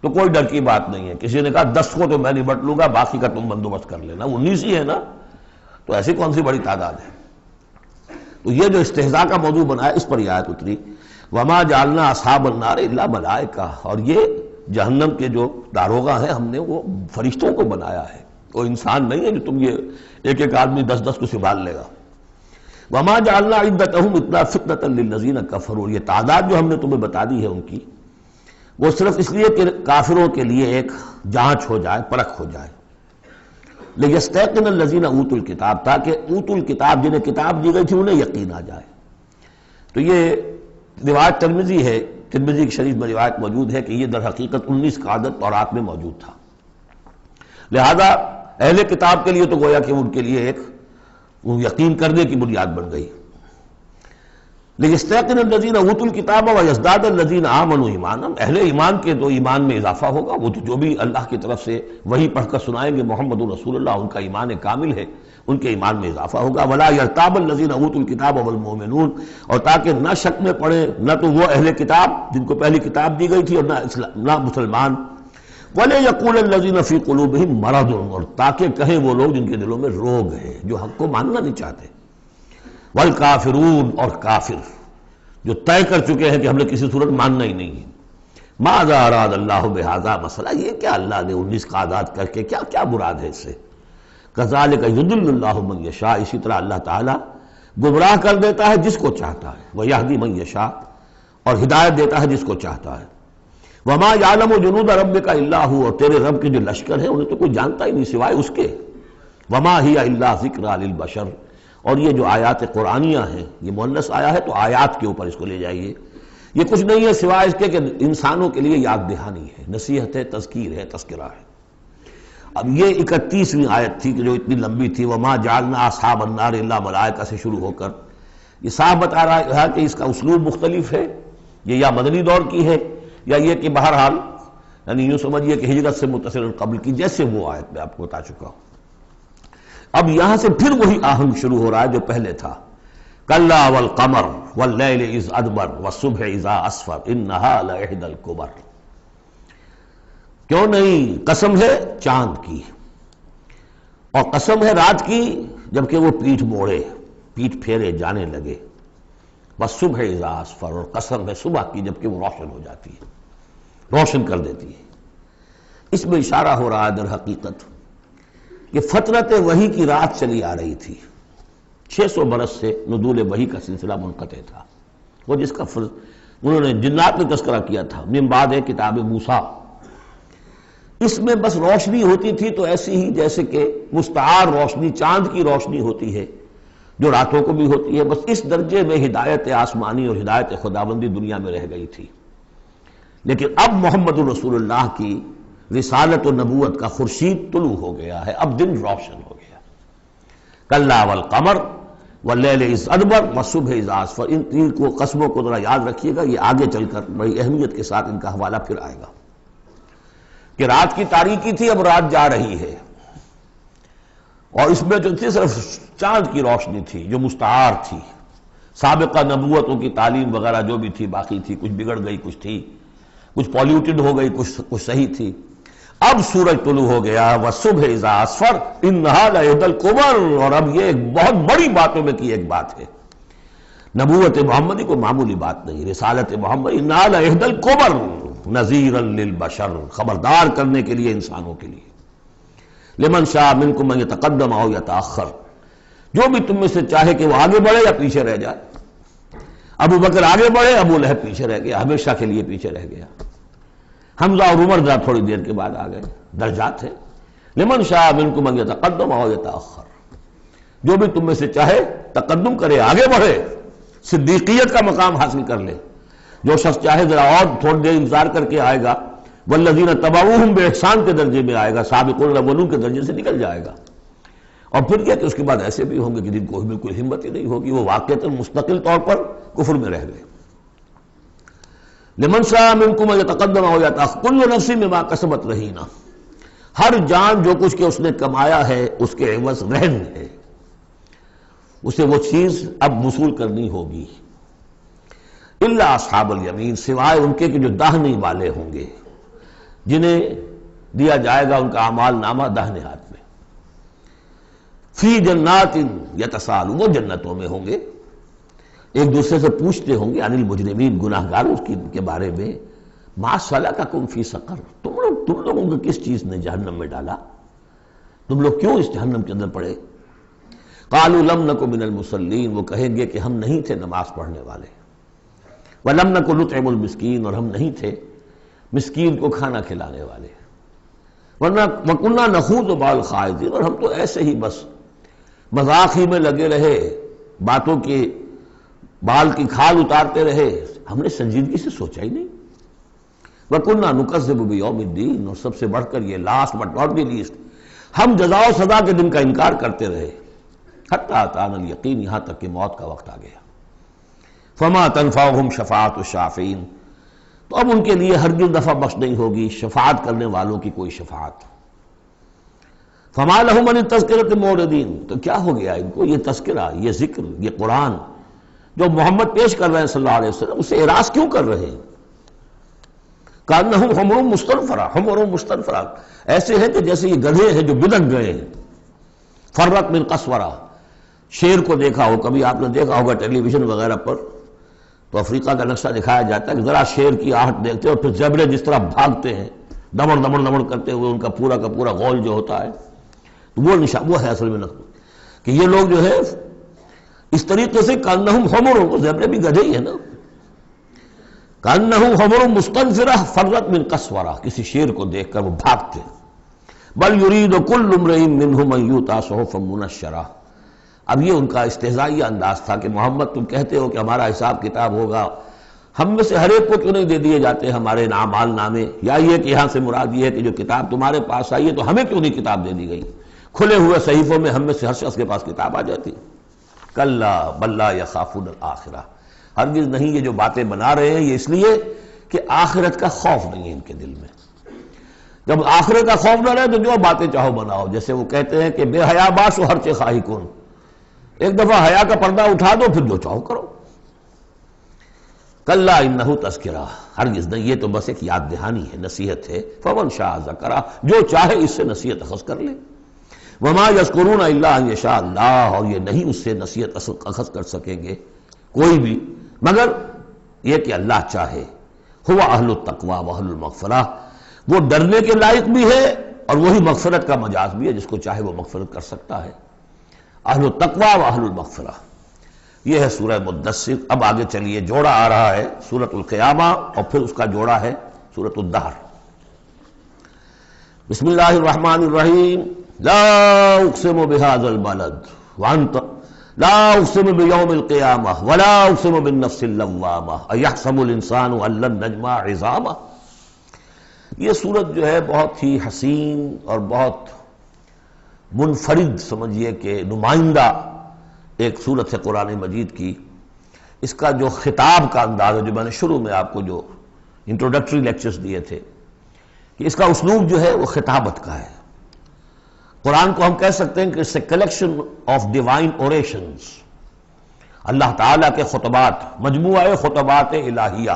تو کوئی ڈر کی بات نہیں ہے۔ کسی نے کہا 10 کو تو میں نبٹ لوں گا، باقی کا تم بندوبست کر لینا، 19 ہی ہے نا، تو ایسی کون سی بڑی تعداد ہے۔ تو یہ جو استہزاء کا موضوع بنا ہے، اس پر یہ آیت اتری۔ وما جعلنا اصحاب النار الا ملائکہ، اور یہ جہنم کے جو داروغہ ہیں ہم نے وہ فرشتوں کو بنایا ہے، وہ انسان نہیں ہے جو تم یہ ایک ایک آدمی 10 کو سنبھال لے گا۔ وما جعلنا عدتهم الا فتنة للذین کفروا، یہ تعداد جو ہم نے تمہیں بتا دی ہے ان کی، وہ صرف اس لیے کہ کافروں کے لیے ایک جانچ ہو جائے، پرکھ ہو جائے۔ لیستیقن الذین اوتوا الکتاب، تاکہ اوتوا الکتاب جنہیں کتاب دی گئی تھی انہیں یقین آ جائے۔ تو یہ روایت ترمذی ہے، ترمذی کی شریف میں روایت موجود ہے کہ یہ در حقیقت 19 کا عدد تورات میں موجود تھا، لہذا اہل کتاب کے لیے تو گویا کہ ان کے لیے ایک یقین کرنے کی بنیاد بن گئی۔ لیستیقن الذین اوتوا الکتاب ویزداد الذین آمنوا ایمانا، اہل ایمان کے تو ایمان میں اضافہ ہوگا، وہ جو بھی اللہ کی طرف سے وحی پڑھ کر سنائیں گے محمد رسول اللہ، ان کا ایمان کامل ہے، ان کے ایمان میں اضافہ ہوگا۔ ولا یرتاب الذین اوتوا الکتاب والمؤمنون، اور تاکہ نہ شک میں پڑے نہ تو وہ اہل کتاب جن کو پہلی کتاب دی گئی تھی اور نہ مسلمان۔ وَلَا يَقُولَ الَّذِينَ فِي قُلُوبِهِم مَرَضٌ، اور تاکہ کہیں وہ لوگ جن کے دلوں میں روگ ہے، جو حق کو ماننا نہیں چاہتے۔ وَالْكَافِرُونَ، اور کافر جو طے کر چکے ہیں کہ ہم نے کسی صورت ماننا ہی نہیں ہے۔ ماذا اراد اللہ بہذا، مسئلہ یہ کیا اللہ نے 19 کا اعداد کر کے کیا مراد ہے اس سے۔ کذالک یضل اللہ من یشاء، اسی طرح اللہ تعالیٰ گمراہ کر دیتا ہے جس کو چاہتا ہے، ویہدی من یشاء، اور ہدایت دیتا ہے جس کو چاہتا ہے۔ وما یعلم جنود ربک الا هو، اور تیرے رب کے جو لشکر ہیں انہیں تو کوئی جانتا ہی نہیں سوائے اس کے. وما ہی الا ذکریٰ للبشر، اور یہ جو آیات قرآنیہ ہیں، یہ مؤنث آیا ہے تو آیات کے اوپر اس کو لے جائیے، یہ کچھ نہیں ہے سوائے اس کے کہ انسانوں کے لیے یاد دہانی ہے، نصیحت ہے، تذکیر ہے، تذکرہ ہے. اب یہ 31ویں آیت تھی کہ جو اتنی لمبی تھی، وما جعلنا اصحاب النار الا ملائکہ سے شروع ہو کر یہ صاحب بتا رہا ہے کہ اس کا اسلوب مختلف ہے، یہ یا مدنی دور کی ہے یا یہ کہ بہرحال یعنی یوں سمجھیے کہ ہجرت سے متصل قبل کی، جیسے وہ آیت میں آپ کو بتا چکا ہوں. اب یہاں سے پھر وہی آہنگ شروع ہو رہا ہے جو پہلے تھا. کلا والقمر واللیل اذ ادبر والصبح اذا اسفر انہا لإحدی الکبر. کیوں نہیں، قسم ہے چاند کی، اور قسم ہے رات کی جبکہ وہ پیٹھ موڑے، پیٹھ پھیرے جانے لگے. والصبح اذا اسفر، اور قسم ہے صبح کی جبکہ وہ روشن ہو جاتی ہے، روشن کر دیتی ہے. اس میں اشارہ ہو رہا ہے در حقیقت کہ فترت وحی کی رات چلی آ رہی تھی. 600 برس سے نزول وحی کا سلسلہ منقطع تھا، وہ جس کا انہوں نے جنات میں تذکرہ کیا تھا من بعد کتاب موسیٰ. اس میں بس روشنی ہوتی تھی تو ایسی ہی جیسے کہ مستعار روشنی چاند کی روشنی ہوتی ہے جو راتوں کو بھی ہوتی ہے، بس اس درجے میں ہدایت آسمانی اور ہدایت خداوندی دنیا میں رہ گئی تھی. لیکن اب محمد الرسول اللہ کی رسالت و نبوت کا خورشید طلوع ہو گیا ہے، اب دن روشن ہو گیا. کلا والقمر واللیل اذ ادبر والصبح اذا اسفر، ان تین کو قسموں کو ذرا یاد رکھیے گا، یہ آگے چل کر بڑی اہمیت کے ساتھ ان کا حوالہ پھر آئے گا کہ رات کی تاریکی تھی، اب رات جا رہی ہے، اور اس میں جو تھی صرف چاند کی روشنی تھی جو مستعار تھی. سابقہ نبوتوں کی تعلیم وغیرہ جو بھی تھی باقی تھی، کچھ بگڑ گئی، کچھ تھی، کچھ پولیوٹڈ ہو گئی، کچھ صحیح تھی. اب سورج طلوع ہو گیا، والصبح اذا اسفر انہا لإحدی الکبر، اور اب یہ ایک بہت بڑی باتوں میں کی ایک بات ہے. نبوت محمدی کو معمولی بات نہیں، رسالت محمدی انہا لإحدی الکبر نذیرا للبشر، خبردار کرنے کے لیے انسانوں کے لیے. لمن شاء منکم ان یتقدم او یتأخر، جو بھی تم میں سے چاہے کہ وہ آگے بڑھے یا پیچھے رہ جائے. ابو بکر آگے بڑھے، ابو لہب پیچھے رہ گیا، ہمیشہ کے لیے پیچھے رہ گیا. حمزہ اور عمر ذرا تھوڑی دیر کے بعد آ گئے، درجات ہیں. لمن شاء منکم ان یتقدم او یتأخر، جو بھی تم میں سے چاہے تقدم کرے، آگے بڑھے، صدیقیت کا مقام حاصل کر لے. جو شخص چاہے ذرا اور تھوڑی دیر انتظار کر کے آئے گا، والذین تبعوہم بإحسان کے درجے میں آئے گا، سابقون الاولون کے درجے سے نکل جائے گا. اور پھر کیا کہ اس کے بعد ایسے بھی ہوں گے کہ جن کو بالکل ہمت ہی نہیں ہوگی، وہ واقعتاً مستقل طور پر کفر میں رہ گئے. لمن شاء منکم ان یتقدم او یتأخر کل نفس بما کسبت رہینہ، ہر جان جو کچھ کہ اس نے کمایا ہے اس کے عوض رہن ہے، اسے وہ چیز اب وصول کرنی ہوگی. الا اصحاب الیمین، سوائے ان کے کہ جو داہنے والے ہوں گے، جنہیں دیا جائے گا ان کا اعمال نامہ داہنے ہاتھ میں. فی جنات یتساءلون، وہ جنتوں میں ہوں گے، ایک دوسرے سے پوچھتے ہوں گے، عن المجرمین، گناہگاروں کے بارے میں. ما سلککم فی سقر، تم لوگوں کو کس چیز نے جہنم میں ڈالا، تم لوگ کیوں اس جہنم کے اندر پڑے. قالوا لم نک من المصلین، وہ کہیں گے کہ ہم نہیں تھے نماز پڑھنے والے. ولم نک نطعم المسکین، اور ہم نہیں تھے مسکین کو کھانا کھلانے والے. وَكُنَّا نَخُوضُ مَعَ الْخَائِضِينَ، اور ہم تو ایسے ہی بس مذاق ہی میں لگے رہے، باتوں کے بال کی کھال اتارتے رہے، ہم نے سنجیدگی سے سوچا ہی نہیں. وَكُنَّا نُكَذِّبُ بِيَوْمِ الدِّينِ، اور سب سے بڑھ کر یہ last but not the least, ہم جزا و سزا کے دن کا انکار کرتے رہے. حتیٰ أَتَانَا الْيَقِينُ، یہاں تک کہ موت کا وقت آ گیا. فَمَا تَنْفَعُهُمْ شَفَاعَةُ الشَّافِعِينَ، تو اب ان کے لیے ہرگز نفع بخش نہیں ہوگی شفاعت کرنے والوں کی کوئی شفاعت. فما لهم عن التذکرۃ معرضین، تو کیا ہو گیا ان کو، یہ تذکرہ، یہ ذکر، یہ قرآن جو محمد پیش کر رہے ہیں صلی اللہ علیہ وسلم، اسے اعراض کیوں کر رہے ہیں. کانہم حمر مستنفرہ، حمر مستنفرہ، ایسے ہیں کہ جیسے یہ گدھے ہیں جو بدک گئے ہیں. فرت من قسورہ، شیر کو دیکھا ہو کبھی آپ نے، دیکھا ہوگا ٹیلی ویژن وغیرہ پر، تو افریقہ کا نقشہ دکھایا جاتا ہے کہ ذرا شیر کی آہٹ دیکھتے ہیں اور پھر زیبرے جس طرح بھاگتے ہیں دمڑ دمڑ دمڑ کرتے ہوئے، ان کا پورا غول جو ہوتا ہے، تو وہ نشان وہ ہے اصل میں کہ یہ لوگ جو ہے اس طریقے سے کانہم حمر، وہ زیبرے بھی گدھے ہی ہیں نا. کأنہ حمر مستنفرہ فرت من قسورہ، کسی شیر کو دیکھ کر وہ بھاگتے. بل یرید کل امرئ منہم ان یؤتیٰ صحفا منشرہ. اب یہ ان کا استہزائیہ انداز تھا کہ محمد تم کہتے ہو کہ ہمارا حساب کتاب ہوگا، ہم میں سے ہر ایک کو کیوں نہیں دے دیے جاتے ہمارے اعمال نامے، یا یہ کہ یہاں سے مراد یہ ہے کہ جو کتاب تمہارے پاس آئی ہے تو ہمیں کیوں نہیں کتاب دے دی گئی؟ کھلے ہوئے صحیفوں میں ہم میں سے ہر شخص کے پاس کتاب آ جاتی. کلا بل لا یخافون الآخرہ، ہرگز نہیں، یہ جو باتیں بنا رہے ہیں یہ اس لیے کہ آخرت کا خوف نہیں ہے ان کے دل میں. جب آخرت کا خوف نہ رہے تو جو باتیں چاہو بناؤ. جیسے وہ کہتے ہیں کہ بے حیا باش و ہر چے خواہی کن، ایک دفعہ حیا کا پردہ اٹھا دو پھر جو چاہو کرو. کلا انہ تذکرہ، ہرگز نہیں، یہ تو بس ایک یاد دہانی ہے، نصیحت ہے. فمن شاء ذکرہ، جو چاہے اس سے نصیحت اخذ کر لے. وما یذکرون الا ان یشاء اللہ، اور یہ نہیں اس سے نصیحت اخذ کر سکیں گے کوئی بھی مگر یہ کہ اللہ چاہے. ہوا اہل التقوی و اہل المغفرہ، وہ ڈرنے کے لائق بھی ہے اور وہی مغفرت کا مجاز بھی ہے، جس کو چاہے وہ مغفرت کر سکتا ہے. اہل التقوی و اہل المغفرہ، یہ ہے سورہ مدثر. اب آگے چلیے، جوڑا آ رہا ہے سورۃ القیامہ اور پھر اس کا جوڑا ہے سورۃ الدہر. بسم اللہ الرحمن الرحیم. لا اقسم بهذا البلد وانت لا اقسم بیوم القیامہ ولا اقسم بالنفس اللوامہ ایحسب الانسان ان لن نجمع عظامہ. یہ سورت جو ہے بہت ہی حسین اور بہت منفرد سمجھیے کہ نمائندہ ایک سورت ہے قرآن مجید کی. اس کا جو خطاب کا انداز ہے، جو میں نے شروع میں آپ کو جو انٹروڈکٹری لیکچرز دیے تھے، کہ اس کا اسلوب جو ہے وہ خطابت کا ہے. قرآن کو ہم کہہ سکتے ہیں کہ it's a collection of divine orations، اللہ تعالیٰ کے خطبات، مجموعہ خطبات الہیہ.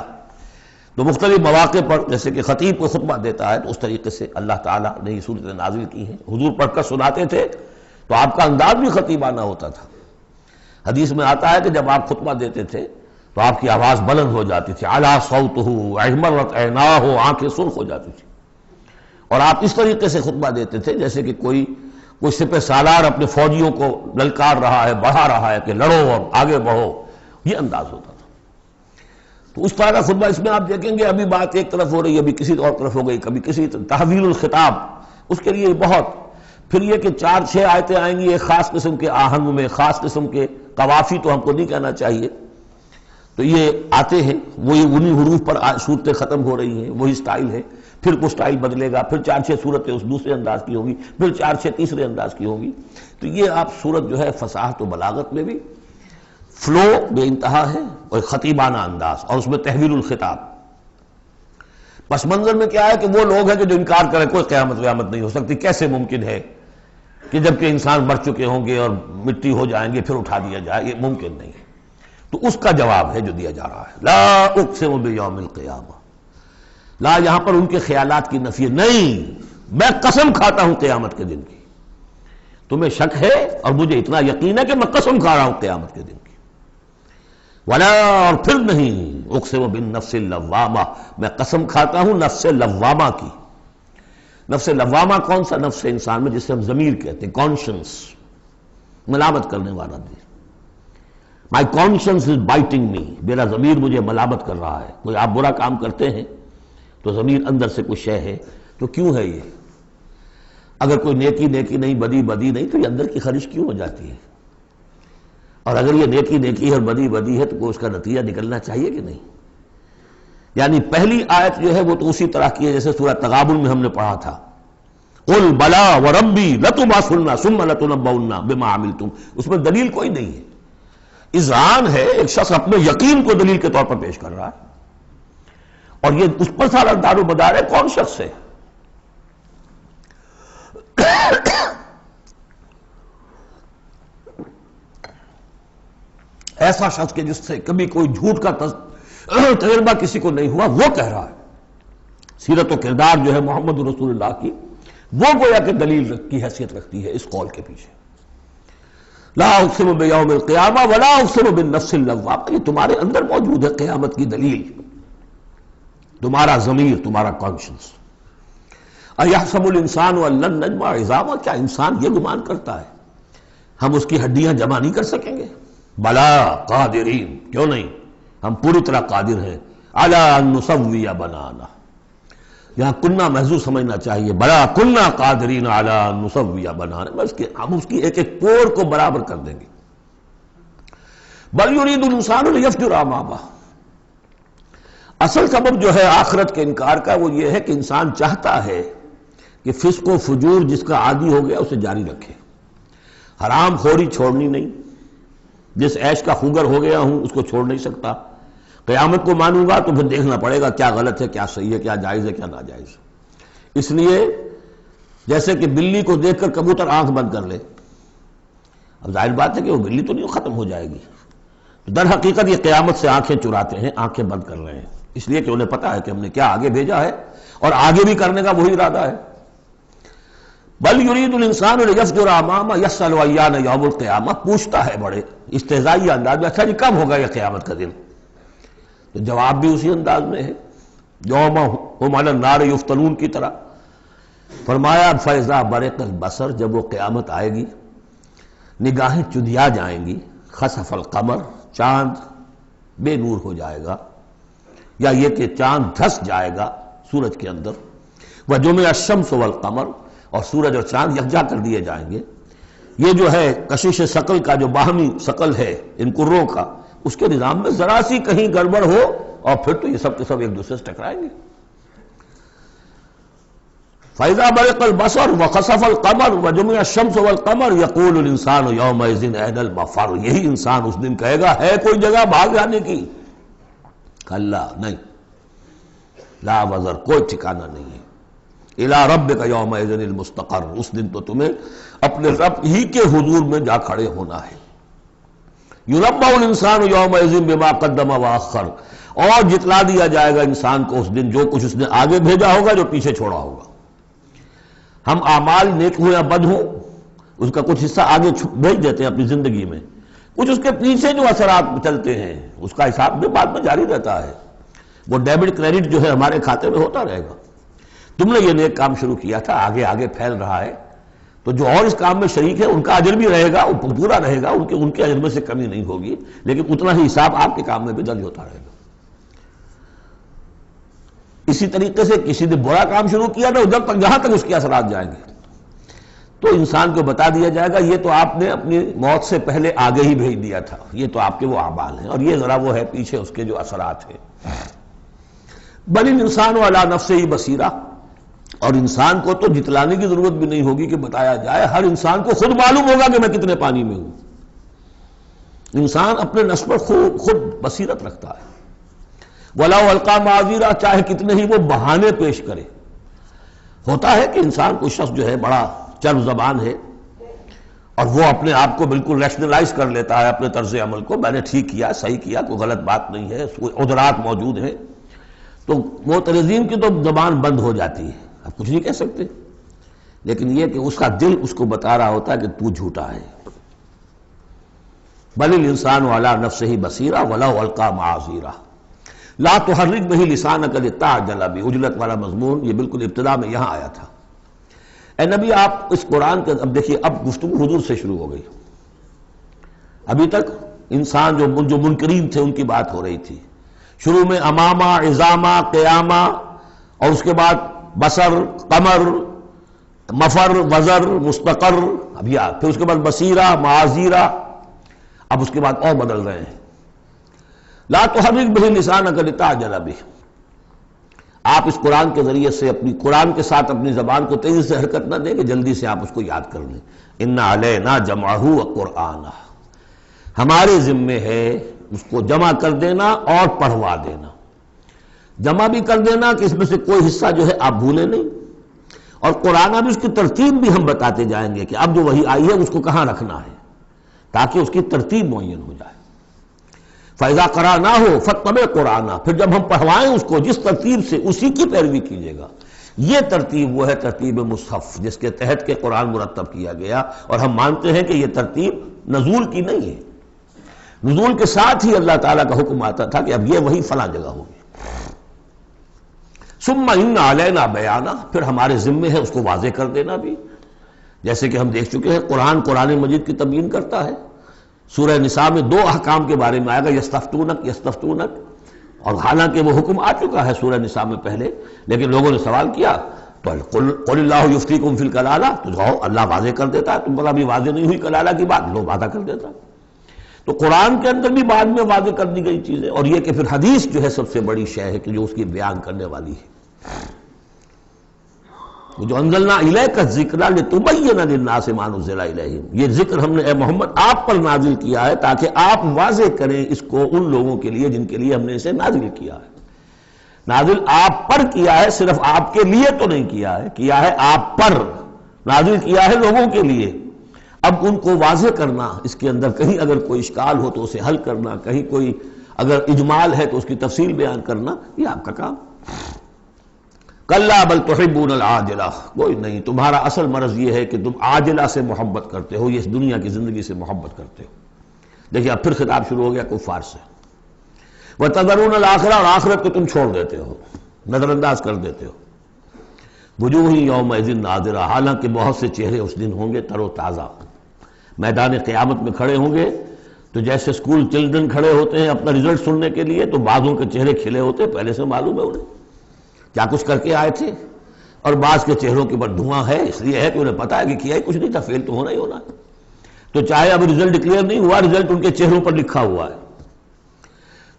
تو مختلف مواقع پر جیسے کہ خطیب کو خطبہ دیتا ہے تو اس طریقے سے اللہ تعالیٰ نے یہ صورتیں نازل کی ہیں. حضور پڑھ کر سناتے تھے تو آپ کا انداز بھی خطیبانہ ہوتا تھا. حدیث میں آتا ہے کہ جب آپ خطبہ دیتے تھے تو آپ کی آواز بلند ہو جاتی تھی، اعلیٰ صوتہ احمرت عیناہ، آنکھیں سرخ ہو جاتی تھی. اور آپ اس طریقے سے خطبہ دیتے تھے جیسے کہ کوئی سپہ سالار اپنے فوجیوں کو للکار رہا ہے، بڑھا رہا ہے کہ لڑو اور آگے بڑھو، یہ انداز ہوتا تھا. تو اس طرح کا خطبہ اس میں آپ دیکھیں گے. ابھی بات ایک طرف ہو رہی ہے، ابھی کسی اور طرف ہو گئی، کبھی کسی تحویل الخطاب، اس کے لیے بہت. پھر یہ کہ 4-6 آیتیں آئیں گی ایک خاص قسم کے آہنگ میں، خاص قسم کے قوافی تو ہم کو نہیں کہنا چاہیے، تو یہ آتے ہیں وہی انہی حروف پر صورتیں ختم ہو رہی ہیں، وہی سٹائل ہے. پھر کچھ سٹائل بدلے گا، پھر 4-6 صورتیں اس دوسرے انداز کی ہوں گی، پھر 4-6 تیسرے انداز کی ہوں گی. تو یہ آپ صورت جو ہے فصاحت و بلاغت میں بھی فلو بے انتہا ہے اور خطیبانہ انداز، اور اس میں تحویل الخطاب. پس منظر میں کیا ہے کہ وہ لوگ ہیں کہ جو انکار کریں کوئی قیامت نہیں ہو سکتی، کیسے ممکن ہے کہ جب کہ انسان مر چکے ہوں گے اور مٹی ہو جائیں گے پھر اٹھا دیا جائے، یہ ممکن نہیں ہے. تو اس کا جواب ہے جو دیا جا رہا ہے. لا اقسم بیوم القیامہ، لا یہاں پر ان کے خیالات کی نفی نہیں، میں قسم کھاتا ہوں قیامت کے دن کی. تمہیں شک ہے اور مجھے اتنا یقین ہے کہ میں قسم کھا رہا ہوں قیامت کے دن کی. ولا، اور پھر نہیں، اقسم بالنفس اللوامہ، میں قسم کھاتا ہوں نفس لوامہ کی. نفس لوامہ کون سا نفس ہے انسان میں؟ جسے ہم ضمیر کہتے ہیں، کانشنس، ملامت کرنے والا دل. مائی کانشنس از بائٹنگ می، میرا ضمیر مجھے ملامت کر رہا ہے. کوئی آپ برا کام کرتے ہیں تو ضمیر اندر سے کچھ شے ہے، تو کیوں ہے یہ؟ اگر کوئی نیکی نہیں، بدی نہیں، تو یہ اندر کی خرش کیوں ہو جاتی ہے؟ اور اگر یہ نیکی ہے اور بدی ہے تو کوئی اس کا نتیجہ نکلنا چاہیے کہ نہیں؟ یعنی پہلی آیت جو ہے وہ تو اسی طرح کی ہے جیسے سورہ تغابن میں ہم نے پڑھا تھا، قل بلا وربی لتبعثن ثم لتنبؤن بما عملتم. اس میں دلیل کوئی نہیں ہے، اذعان ہے. ایک شخص اپنے یقین کو دلیل کے طور پر پیش کر رہا ہے اور یہ اس پر سارا دار و مدار ہے. کون شخص ہے؟ ایسا شخص کہ جس سے کبھی کوئی جھوٹ کا تجربہ کسی کو نہیں ہوا، وہ کہہ رہا ہے. سیرت و کردار جو ہے محمد رسول اللہ کی، وہ گویا کہ دلیل کی حیثیت رکھتی ہے اس قول کے پیچھے. لا اقسم بیوم القیامہ ولا اقسم بالنفس اللوامہ، یہ تمہارے اندر موجود ہے قیامت کی دلیل، تمہارا ضمیر، تمہارا کانشنس. ایحسب الانسان ان لن نجمع عظامہ، کیا انسان یہ گمان کرتا ہے ہم اس کی ہڈیاں جمع نہیں کر سکیں گے؟ بلا قادرین، کیوں نہیں، ہم پوری طرح قادر ہیں علی ان نسوی بنانا، یہاں کننا محذوف سمجھنا چاہیے، بلا کننا قادرین علی ان نسوی بنانا، بس کہ ہم اس کی ایک ایک کوڑ کو برابر کر دیں گے۔ بل یرید الانسان لیفجر امامہ، اصل سبب جو ہے آخرت کے انکار کا وہ یہ ہے کہ انسان چاہتا ہے کہ فسق و فجور جس کا عادی ہو گیا اسے جاری رکھے، حرام خوری چھوڑنی نہیں، جس عیش کا خوگر ہو گیا ہوں اس کو چھوڑ نہیں سکتا، قیامت کو مانوں گا تو پھر دیکھنا پڑے گا کیا غلط ہے کیا صحیح ہے، کیا جائز ہے کیا ناجائز ہے۔ اس لیے جیسے کہ بلی کو دیکھ کر کبوتر آنکھ بند کر لے، اب ظاہر بات ہے کہ وہ بلی تو نہیں ختم ہو جائے گی، در حقیقت یہ قیامت سے آنکھیں چراتے ہیں، آنکھیں بند کر رہے ہیں، اس لیے کہ انہیں پتا ہے کہ ہم نے کیا آگے بھیجا ہے اور آگے بھی کرنے کا وہی ارادہ ہے۔ بل یرید الانسان لیفجر امامہ یسأل ایان یوم القیامہ، پوچھتا ہے بڑے استہزائی انداز میں، اچھا جی کب ہوگا یہ قیامت کا دن؟ تو جواب بھی اسی انداز میں ہے، یوم ہم علی النار یفتنون کی طرح۔ فرمایا فاذا برق البصر، جب وہ قیامت آئے گی نگاہیں چدھیا جائیں گی، خسف القمر، چاند بے نور ہو جائے گا، یا یہ کہ چاند دھس جائے گا سورج کے اندر، وجمع الشمس والقمر، اور سورج اور چاند یکجا کر دیے جائیں گے۔ یہ جو ہے کشش ثقل کا جو باہمی ثقل ہے ان کروں کا، اس کے نظام میں ذرا سی کہیں گڑبڑ ہو اور پھر تو یہ سب کے سب ایک دوسرے سے ٹکرائیں گے۔ فَإِذَا بَرِقَ الْبَصَرُ وَخَسَفَ الْقَمَرُ وَجُمِعَ الشَّمْسُ وَالْقَمَرُ يَقُولُ الْإِنسَانُ يَوْمَئِذٍ أَيْنَ الْمَفَرُّ، یہی انسان اس دن کہے گا ہے کوئی جگہ بھاگ جانے کی؟ کلا، نہیں، لا وزر، کوئی ٹھکانہ نہیں ہے۔ الی ربک یومئذ المستقر، اس دن تو تمہیں اپنے رب ہی کے حضور میں جا کھڑے ہونا ہے۔ یربع الانسان یومئذ بما قدم واخر، اور جتلا دیا جائے گا انسان کو اس دن جو کچھ اس نے آگے بھیجا ہوگا جو پیچھے چھوڑا ہوگا۔ ہم اعمال نیک ہوں یا بد ہوں اس کا کچھ حصہ آگے بھیج دیتے ہیں اپنی زندگی میں، کچھ اس کے پیچھے جو اثرات چلتے ہیں اس کا حساب بھی بعد میں جاری رہتا ہے، وہ ڈیبٹ کریڈٹ جو ہے ہمارے کھاتے میں ہوتا رہے گا۔ تم نے یہ نیک کام شروع کیا تھا، آگے آگے پھیل رہا ہے، تو جو اور اس کام میں شریک ہے ان کا اجر بھی رہے گا، وہ پورا رہے گا، ان کے اجر میں سے کمی نہیں ہوگی، لیکن اتنا ہی حساب آپ کے کام میں بھی درج ہوتا رہے گا۔ اسی طریقے سے کسی نے برا کام شروع کیا تھا، جب تک جہاں تک اس کے اثرات جائیں گے تو انسان کو بتا دیا جائے گا یہ تو آپ نے اپنی موت سے پہلے آگے ہی بھیج دیا تھا، یہ تو آپ کے وہ اعمال ہیں، اور یہ ذرا وہ ہے پیچھے اس کے جو اثرات ہیں۔ بل الانسان علی نفسہ بصیرہ، اور انسان کو تو جتلانے کی ضرورت بھی نہیں ہوگی کہ بتایا جائے، ہر انسان کو خود معلوم ہوگا کہ میں کتنے پانی میں ہوں۔ انسان اپنے نفس پر خود بصیرت رکھتا ہے۔ وَلَوْ أَلْقَىٰ مَعَاذِيرًا، چاہے کتنے ہی وہ بہانے پیش کرے۔ ہوتا ہے کہ انسان کوئی شخص جو ہے بڑا چرب زبان ہے اور وہ اپنے آپ کو بالکل ریشنلائز کر لیتا ہے اپنے طرز عمل کو، میں نے ٹھیک کیا، صحیح کیا، کوئی غلط بات نہیں ہے، عذرات موجود ہیں، تو معترضین کی تو زبان بند ہو جاتی ہے، اب کچھ نہیں کہہ سکتے، لیکن یہ کہ اس کا دل اس کو بتا رہا ہوتا ہے کہ تو جھوٹا ہے۔ بل الانسان علی نفسہ بصیرہ ولو القیٰ معاذیرہ لا تحرک بہ لسانک لتعجل بہ، عجلت والا مضمون یہ بالکل ابتدا میں یہاں آیا تھا۔ اے نبی آپ اس قرآن کے، اب دیکھیے اب گفتگو حضور سے شروع ہو گئی، ابھی تک انسان جو منکرین تھے ان کی بات ہو رہی تھی، شروع میں امامہ، عظامہ، قیامہ، اور اس کے بعد بصر، قمر، مفر، وزر، مستقر، اب یہ پھر اس کے بعد بصیرہ، معاذیرہ، اب اس کے بعد اور بدل رہے ہیں۔ لا تحرک بہ لسانک لتعجل بہ، آپ اس قرآن کے ذریعے سے قرآن کے ساتھ اپنی زبان کو تیزی سے حرکت نہ دیں کہ جلدی سے آپ اس کو یاد کر لیں۔ ان علینا جمعہ وقرآنہ، ہمارے ذمے ہے اس کو جمع کر دینا اور پڑھوا دینا، جمع بھی کر دینا کہ اس میں سے کوئی حصہ جو ہے آپ بھولیں نہیں، اور قرآن بھی اس کی ترتیب بھی ہم بتاتے جائیں گے کہ اب جو وحی آئی ہے اس کو کہاں رکھنا ہے تاکہ اس کی ترتیب معین ہو جائے۔ فَإِذَا قَرَأْنَاهُ فَاتَّبِعْ قُرْآنَهُ، پھر جب ہم پڑھوائیں اس کو جس ترتیب سے اسی کی پیروی کیجیے گا۔ یہ ترتیب وہ ہے ترتیب مصحف جس کے تحت کے قرآن مرتب کیا گیا، اور ہم مانتے ہیں کہ یہ ترتیب نزول کی نہیں ہے، نزول کے ساتھ ہی اللہ تعالیٰ کا حکم آتا تھا کہ اب یہ وہی فلاں جگہ ہوگی۔ ثم ان علینا بیانہ، پھر ہمارے ذمے ہے اس کو واضح کر دینا بھی، جیسے کہ ہم دیکھ چکے ہیں قرآن مجید کی تبیین کرتا ہے۔ سورہ نساء میں دو احکام کے بارے میں آئے گا، یستفتونک، اور حالانکہ وہ حکم آ چکا ہے سورہ نساء میں پہلے، لیکن لوگوں نے سوال کیا تو قل اللہ یفتیکم فی الکلالہ، تو جاؤ اللہ واضح کر دیتا ہے، تم پر ابھی واضح نہیں ہوئی کلالہ کی بات، لو واضح کر دیتا۔ تو قرآن کے اندر بھی بعد میں واضح کر دی گئی چیزیں، اور یہ کہ پھر حدیث جو ہے سب سے بڑی شے ہے کہ جو اس کی بیان کرنے والی ہے۔ جو انزلنا الیک الذکر لتبین للناس ما نزل الیہم، یہ ذکر ہم نے اے محمد آپ پر نازل کیا ہے تاکہ آپ واضح کریں اس کو ان لوگوں کے لیے جن کے لیے ہم نے اسے نازل کیا ہے۔ نازل آپ پر کیا ہے، صرف آپ کے لیے تو نہیں کیا ہے آپ پر، نازل کیا ہے لوگوں کے لیے۔ اب ان کو واضح کرنا، اس کے اندر کہیں اگر کوئی اشکال ہو تو اسے حل کرنا، کہیں کوئی اگر اجمال ہے تو اس کی تفصیل بیان کرنا، یہ آپ کا کام۔ کلا بل تحبون العاجلہ، کوئی نہیں، تمہارا اصل مرض یہ ہے کہ تم عاجلہ سے محبت کرتے ہو، یہ اس دنیا کی زندگی سے محبت کرتے ہو۔ دیکھیے اب پھر خطاب شروع ہو گیا کفار سے۔ وَتَذَرُونَ الْآخِرَةَ، اور آخرت کو تم چھوڑ دیتے ہو، نظر انداز کر دیتے ہو۔ وجوہ یومئذ ناظرہ، حالانکہ بہت سے چہرے اس دن ہوں گے تر و تازہ، میدان قیامت میں کھڑے ہوں گے تو جیسے اسکول چلڈرن کھڑے ہوتے ہیں اپنا رزلٹ سننے کے لیے تو بعضوں کے چہرے کھلے ہوتے ہیں، پہلے سے معلوم ہے انہیں کیا کچھ کر کے آئے تھے، اور بعض کے چہروں کے پر دھواں ہے، اس لیے ہے کہ انہیں پتا ہے کہ کیا ہی کچھ نہیں تھا، فیل تو ہونا ہی ہونا ہے، تو چاہے اب رزلٹ ڈکلیئر نہیں ہوا، رزلٹ ان کے چہروں پر لکھا ہوا ہے۔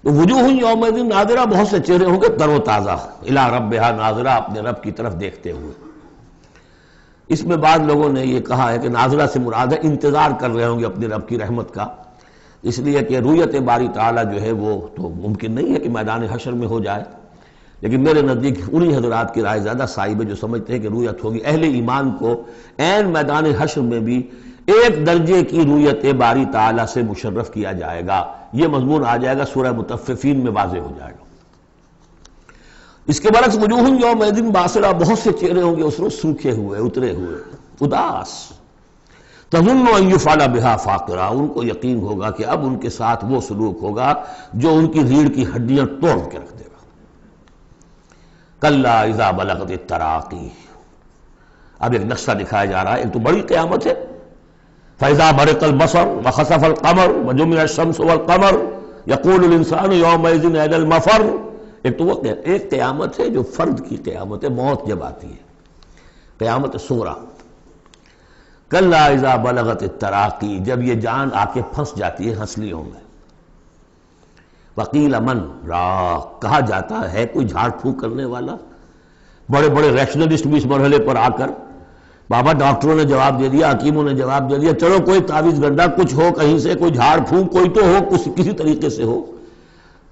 تو وجوہ یومئذ ناظرہ، بہت سے چہرے ہوں گے تر و تازہ، الی ربہا ناظرہ، اپنے رب کی طرف دیکھتے ہوئے۔ اس میں بعض لوگوں نے یہ کہا ہے کہ ناظرہ سے مراد ہے انتظار کر رہے ہوں گے اپنے رب کی رحمت کا، اس لیے کہ رویت باری تعالیٰ جو ہے وہ تو ممکن نہیں ہے کہ میدان حشر میں ہو جائے، لیکن میرے نزدیک انہی حضرات کی رائے زیادہ صائب ہے جو سمجھتے ہیں کہ رویت ہوگی۔ اہل ایمان کو عین میدان حشر میں بھی ایک درجے کی رویت باری تعالیٰ سے مشرف کیا جائے گا، یہ مضمون آ جائے گا سورہ مطففین میں واضح ہو جائے گا۔ اس کے برعکس وجوہ یومئذ باسرہ، بہت سے چہرے ہوں گے اس روز سوکھے ہوئے، اترے ہوئے، اداس، تظن ان یفعل بها فاقرہ، ان کو یقین ہوگا کہ اب ان کے ساتھ وہ سلوک ہوگا جو ان کی ریڑھ کی ہڈیاں توڑ کے رکھ دے گا۔ کلا اذا بلغت التراقی، اب ایک نقشہ دکھایا جا رہا ہے، ایک تو بڑی قیامت ہے، فاذا برق البصر وخسف القمر وجمع الشمس والقمر یقول الانسان یومئذ این المفر، ایک تو وہ ایک قیامت ہے جو فرد کی قیامت ہے، موت جب آتی ہے، قیامت صغریٰ۔ کلا اذا بلغت التراقی، جب یہ جان آ کے پھنس جاتی ہے ہنسلیوں میں۔ وقیل من راق، کہا جاتا ہے کوئی جھاڑ پھونک کرنے والا۔ بڑے بڑے ریشنلسٹ بھی اس مرحلے پر آ کر، بابا ڈاکٹروں نے جواب دے دیا، حکیموں نے جواب دے دیا، چلو کوئی تعویذ گنڈا کچھ ہو کہیں سے، کوئی جھاڑ پھونک کوئی تو ہو، کسی طریقے سے ہو،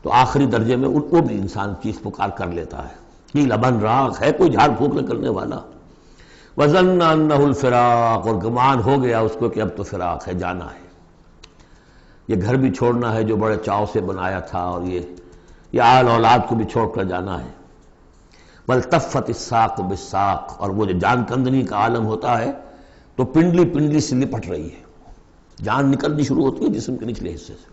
تو آخری درجے میں ان کو بھی انسان چیخ پکار کر لیتا ہے، قیل من راق، ہے کوئی جھاڑ پھونک کرنے والا۔ وظن انہ الفراق، اور گمان ہو گیا اس کو کہ اب تو فراق ہے، جانا ہے، یہ گھر بھی چھوڑنا ہے جو بڑے چاؤ سے بنایا تھا، اور یہ آل اولاد کو بھی چھوڑ کر جانا ہے۔ والتفت الساق بالساق، اور وہ جو جان کندنی کا عالم ہوتا ہے تو پنڈلی پنڈلی سے لپٹ رہی ہے، جان نکلنی شروع ہوتی ہے جسم کے نچلے حصے سے۔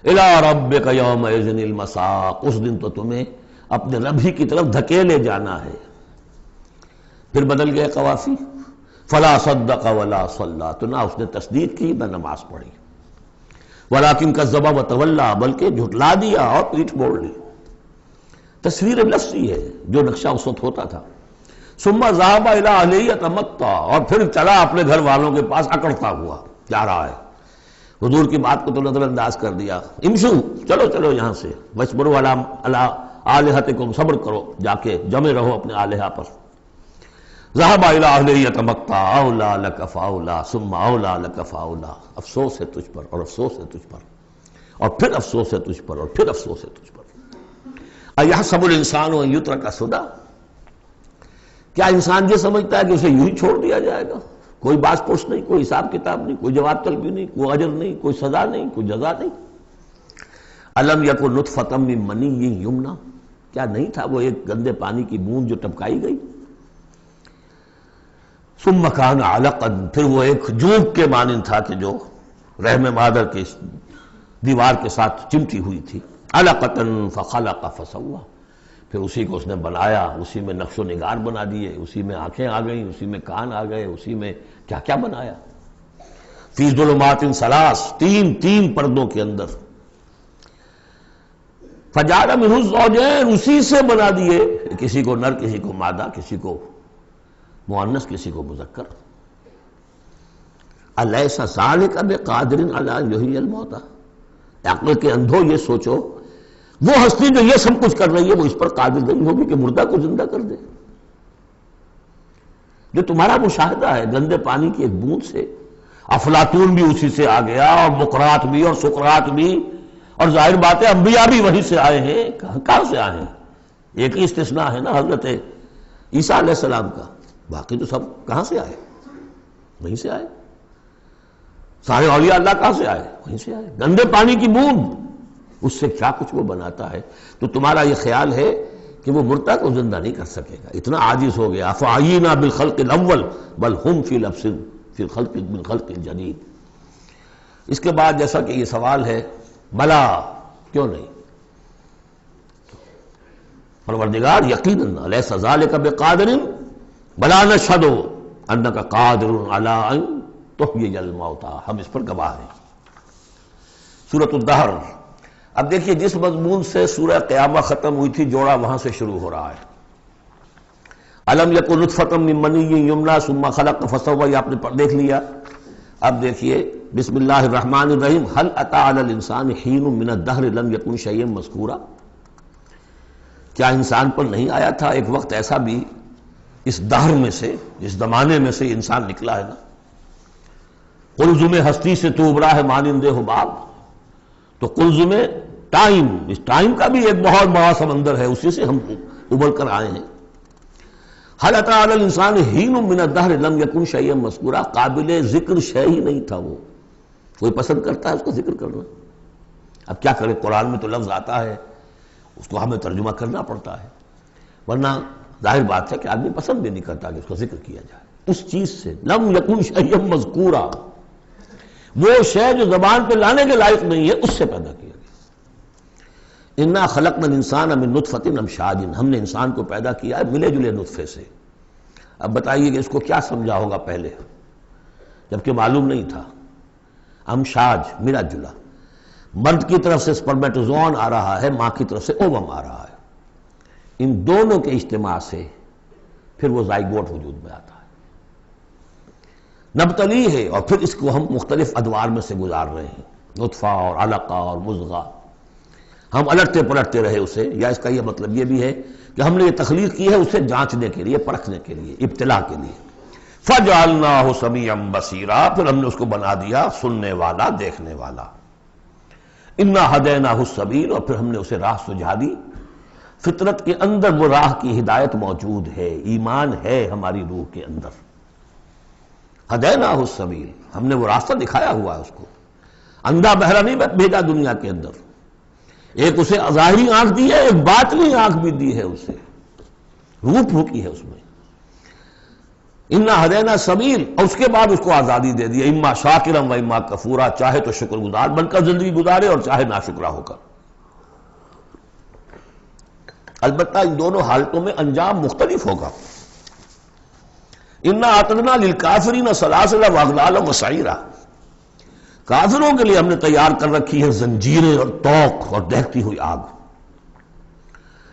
الی ربک یومئذ المساق، اس دن تو تمہیں اپنے رب ہی کی طرف دھکیلے جانا ہے۔ پھر بدل گئے قوافی، فلا صدق ولا صلی، تو نہ اس نے تصدیق کی نہ نماز پڑھی، ولیکن کذب وتولی، بلکہ جھٹلا دیا اور پیٹھ موڑ لی۔ تصویر لفظی ہے جو نقشہ اس وقت ہوتا تھا۔ ثم ذهب الى اهله يتمطى، اور پھر چلا اپنے گھر والوں کے پاس اکڑتا ہوا جا رہا ہے۔ حضور کی بات کو تو نظر انداز کر دیا، امشو، چلو چلو یہاں سے، وَاصْبِرُوا عَلَىٰ آلِهَتِكُمْ، صبر کرو، جا کے جمے رہو اپنے آلہہ پر۔ ذهب الى اهله يتمطى، اولیٰ لک فاولیٰ ثم اولیٰ لک فاولیٰ، افسوس ہے تجھ پر اور افسوس ہے تجھ پر، اور پھر افسوس ہے تجھ پر اور پھر افسوس ہے تجھ پر۔ اَيَحْسَبُ الْإِنسَانُ أَن يُتْرَكَ سُدًى، کیا انسان یہ سمجھتا ہے کہ اسے یوں ہی چھوڑ دیا جائے گا، کوئی باز پرس نہیں، کوئی حساب کتاب نہیں، کوئی جواب طلبی نہیں، کوئی اجر نہیں، کوئی سزا نہیں، کوئی جزا نہیں۔ أَلَمْ يَكُن نُطْفَةً مِّن مَّنِيٍّ يُمْنَىٰ، کیا نہیں تھا وہ ایک گندے پانی کی بوند جو ٹپکائی گئی۔ ثُمَّ كَانَ عَلَقًا، پھر وہ ایک جوک کے مانند تھا کہ جو رحم مادر کی دیوار کے ساتھ چمٹی ہوئی تھی۔ عَلَقَةً فَخَلَقَ فَسَوَّىٰ، پھر اسی کو اس نے بنایا، اسی میں نقش و نگار بنا دیے، اسی میں آنکھیں آ گئیں، اسی میں کان آ گئے، اسی میں کیا کیا بنایا۔ فی ظلمات ثلاث، تین پردوں کے اندر۔ فجعل منہ الزوجین، اسی سے بنا دیے، کسی کو نر کسی کو مادہ، کسی کو مؤنث کسی کو مذکر۔ الیس ذلک بقادر علی ان یحیی الموتى، عقل کے اندھو یہ سوچو وہ ہستی جو یہ سب کچھ کر رہی ہے وہ اس پر قادر نہیں ہوگی کہ مردہ کو زندہ کر دے؟ جو تمہارا مشاہدہ ہے گندے پانی کی ایک بوند سے، افلاطون بھی اسی سے آ گیا، اور مقرات بھی، اور سقراط بھی، اور ظاہر بات ہے انبیاء بھی وہیں سے آئے ہیں۔ کہاں سے آئے ہیں؟ ایک ہی استثناء ہے نا حضرت عیسیٰ علیہ السلام کا، باقی تو سب کہاں سے آئے؟ وہیں سے آئے۔ سارے اولیاء اللہ کہاں سے آئے؟ وہیں سے آئے۔ گندے پانی کی بوند، اس سے کیا کچھ وہ بناتا ہے؟ تو تمہارا یہ خیال ہے کہ وہ مردہ کو زندہ نہیں کر سکے گا، اتنا عاجز ہو گیا۔ افعینا بالخلق الاول بل ہم فی لبس فی الخلق بالخلق الجدید۔ اس کے بعد جیسا کہ یہ سوال ہے، بلا کیوں نہیں؟ پروردگار یقیناً الیس ذلک بقادر بلا نشہد انک قادر علی ان تحیی الموتى، ہم اس پر گواہ ہیں۔ سورۃ الدہر۔ اب دیکھیے جس مضمون سے سورہ قیامہ ختم ہوئی تھی جوڑا وہاں سے شروع ہو رہا ہے۔ الم یکن نطفۃ من منی یمنی ثم خلق فسوی، آپ نے دیکھ لیا۔ اب دیکھیے بسم اللہ الرحمن الرحیم، هل اتى على الانسان حین من الدہر لم یکن شیئا مذکورا، کیا انسان پر نہیں آیا تھا ایک وقت ایسا بھی اس دہر میں سے، اس زمانے میں سے انسان نکلا ہے نا۔ قلزم ہستی سے تو ابھرا ہے مانند حباب، تو قلزم ٹائم، اس ٹائم کا بھی ایک بہت بڑا سمندر ہے، اسی سے ہم ابھر کر آئے ہیں۔ هل اتى على الانسان حین من الدہر لم یکن شیئا مذکورا، قابل ذکر شے ہی نہیں تھا وہ۔ کوئی پسند کرتا ہے اس کا ذکر کرنا؟ اب کیا کرے، قرآن میں تو لفظ آتا ہے، اس کو ہمیں ترجمہ کرنا پڑتا ہے، ورنہ ظاہر بات ہے کہ آدمی پسند بھی نہیں کرتا کہ اس کا ذکر کیا جائے۔ اس چیز سے لم یکن شیئا مذکورا، وہ شے جو زبان پہ لانے کے لائق نہیں ہے اس سے پیدا کیا گیا۔ انا خلقنا الانسان من نطفۃ امشاج، ہم نے انسان کو پیدا کیا ہے ملے جلے نطفے سے۔ اب بتائیے کہ اس کو کیا سمجھا ہوگا پہلے، جبکہ معلوم نہیں تھا۔ امشاج ملا جلا، مرد کی طرف سے سپرمیٹوزوان آ رہا ہے، ماں کی طرف سے اووم آ رہا ہے، ان دونوں کے اجتماع سے پھر وہ زائگوٹ وجود میں آتا ہے، نبتلی ہے، اور پھر اس کو ہم مختلف ادوار میں سے گزار رہے ہیں، نطفہ اور علقہ اور مضغہ، ہم الٹتے پلٹتے رہے اسے، یا اس کا یہ مطلب یہ بھی ہے کہ ہم نے یہ تخلیق کی ہے اسے جانچنے کے لیے، پرکھنے کے لیے، ابتلا کے لیے۔ فَجَعَلْنَاهُ سَمِيعًا بَصِيرًا، پھر ہم نے اس کو بنا دیا سننے والا، دیکھنے والا۔ اِنَّا هَدَيْنَاهُ السَّبِيلَ، اور پھر ہم نے اسے راہ سجھا دی۔ فطرت کے اندر وہ راہ کی ہدایت موجود ہے، ایمان ہے ہماری روح کے اندر۔ ہدیناہ السبیل، ہم نے وہ راستہ دکھایا ہوا ہے اس کو، اندھا بہرا نہیں بھیجا دنیا کے اندر، ایک اسے ظاہری آنکھ دی ہے، ایک باطنی آنکھ بھی دی ہے اسے، روح پھونکی ہے اس میں۔ انا ہدینا سبیل، اور اس کے بعد اس کو آزادی دے دی، اما شاکرا و اما کفورا، چاہے تو شکر گزار بن کر زندگی گزارے اور چاہے ناشکرا ہو کر۔ البتہ ان دونوں حالتوں میں انجام مختلف ہوگا۔ انا اعتدنا للکافرین سلاسل واغلالا وسعیرا، کافروں کے لیے ہم نے تیار کر رکھی ہے زنجیریں اور طوق اور دہتی ہوئی آگ۔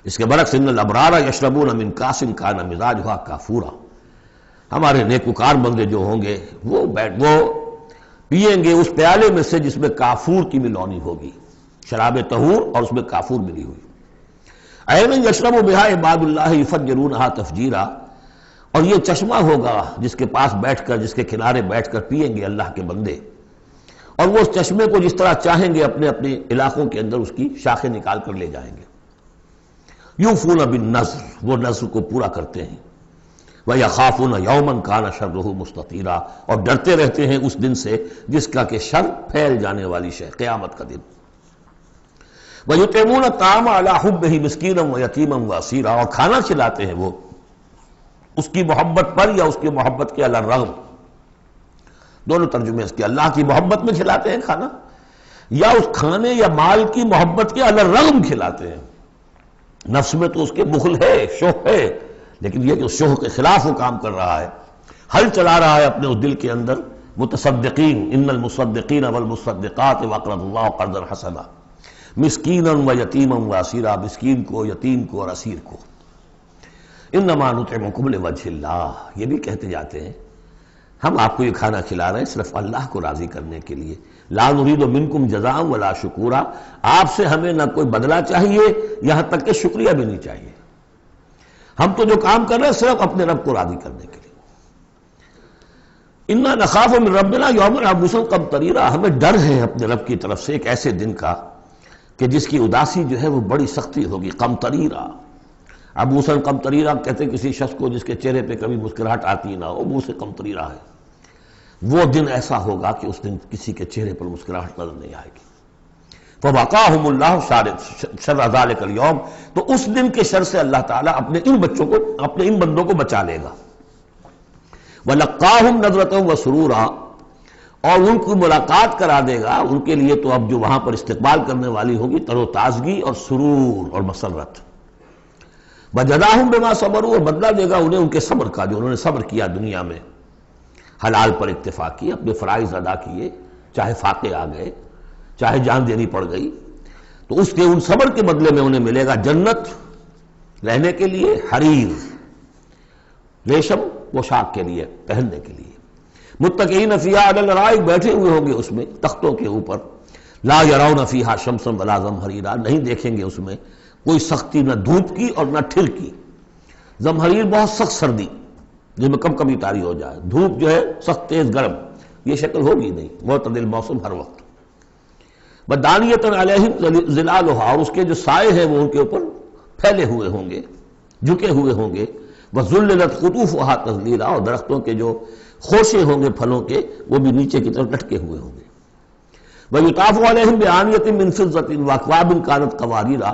اس کے برعکس ان الابرار یشربون من کاس کان مزاجھا کافورا، ہمارے نیکوکار بندے جو ہوں گے وہ پیئیں گے اس پیالے میں سے جس میں کافور کی ملونی ہوگی، شراب طہور اور اس میں کافور ملی ہوئی۔ عین یشرب بہا عباد اللہ یفجرونہا تفجیرا، اور یہ چشمہ ہوگا جس کے پاس بیٹھ کر، جس کے کنارے بیٹھ کر پیئیں گے اللہ کے بندے، اور وہ اس چشمے کو جس طرح چاہیں گے اپنے اپنے علاقوں کے اندر اس کی شاخیں نکال کر لے جائیں گے۔ یوفون بالنذر، وہ نذر کو پورا کرتے ہیں۔ وَيَخَافُونَ يَوْمًا كَانَ شَرُّهُ مُسْتَطِيرًا، اور ڈرتے رہتے ہیں اس دن سے جس کا کہ شر پھیل جانے والی شے، قیامت کا دن۔ وَيُطْعِمُونَ الطَّعَامَ عَلَىٰ حُبِّهِ مِسْكِينًا وَيَتِيمًا وَأَسِيرًا، اور کھانا کھلاتے ہیں وہ اس کی محبت پر یا اس کی محبت کے علی الرغم، دونوں ترجمے اس کے، اللہ کی محبت میں کھلاتے ہیں کھانا، یا اس کھانے یا مال کی محبت کے علی الرغم کھلاتے ہیں۔ نفس میں تو اس کے بخل ہے، شوق ہے، لیکن یہ کہ اس شوق کے خلاف وہ کام کر رہا ہے، حل چلا رہا ہے اپنے اس دل کے اندر۔ متصدقین ان المصدقین والمصدقات وقرضوا اللہ قرضا حسنا، مسکینا و یتیما و اسیرا، مسکین کو، یتیم کو اور اسیر کو۔ انما نطعمکم لوجہ اللہ، یہ بھی کہتے جاتے ہیں ہم آپ کو یہ کھانا کھلا رہے ہیں صرف اللہ کو راضی کرنے کے لیے، لا نرید منکم جزاء ولا شکورا، آپ سے ہمیں نہ کوئی بدلہ چاہیے یہاں تک کہ شکریہ بھی نہیں چاہیے، ہم تو جو کام کر رہے ہیں صرف اپنے رب کو راضی کرنے کے لیے۔ انا نخاف من ربنا یوما عبوسا قمطریرا، ہمیں ڈر ہے اپنے رب کی طرف سے ایک ایسے دن کا کہ جس کی اداسی جو ہے وہ بڑی سختی ہوگی۔ قمطریرا، عبوسا قمطریرا کہتے ہیں کسی شخص کو جس کے چہرے پہ کبھی مسکراہٹ آتی نہ ہو، منہ سے قمطریرا ہے۔ وہ دن ایسا ہوگا کہ اس دن کسی کے چہرے پر مسکراہٹ نظر نہیں آئے گی۔ فوقاہم اللہ شر ذلک اليوم، تو اس دن کے شر سے اللہ تعالیٰ اپنے ان بچوں کو، اپنے ان بندوں کو بچا لے گا۔ وَلَقَّاهُمْ نَضْرَةً وَسُرُورًا، اور ان کو ملاقات کرا دے گا ان کے لیے تو اب جو وہاں پر استقبال کرنے والی ہوگی تر و تازگی اور سرور اور مسرت۔ وَجَزَاهُمْ بِمَا صَبَرُوا، اور بدلہ دے گا انہیں ان کے صبر کا، جو انہوں نے صبر کیا دنیا میں، حلال پر اکتفا کی، اپنے فرائض ادا کیے، چاہے فاقے آ گئے، چاہے جان دینی پڑ گئی، تو اس کے ان صبر کے بدلے میں انہیں ملے گا جنت رہنے کے لیے، حریر ریشم پوشاک کے لیے، پہننے کے لیے، متکئین فیہا علی الارائک، بیٹھے ہوئے ہوں گے اس میں تختوں کے اوپر، لا یرون فیہا شمسا ولا زمہریرا، نہیں دیکھیں گے اس میں کوئی سختی نہ دھوپ کی اور نہ ٹھر کی۔ زمہریر بہت سخت سردی جس میں کم کبھی طاری ہو جائے، دھوپ جو ہے سخت تیز گرم، یہ شکل ہوگی نہیں، معتدل موسم ہر وقت۔ بدانیۃ علیہم ظلالھا، اور اس کے جو سائے ہیں وہ ان کے اوپر پھیلے ہوئے ہوں گے، جھکے ہوئے ہوں گے۔ وذللت قطوفھا تذلیلا، اور درختوں کے جو خوشے ہوں گے پھلوں کے وہ بھی نیچے کی طرف لٹکے ہوئے ہوں گے۔ ویطاف علیہم بآنیۃ من فضۃ واکواب کانت قواریرا،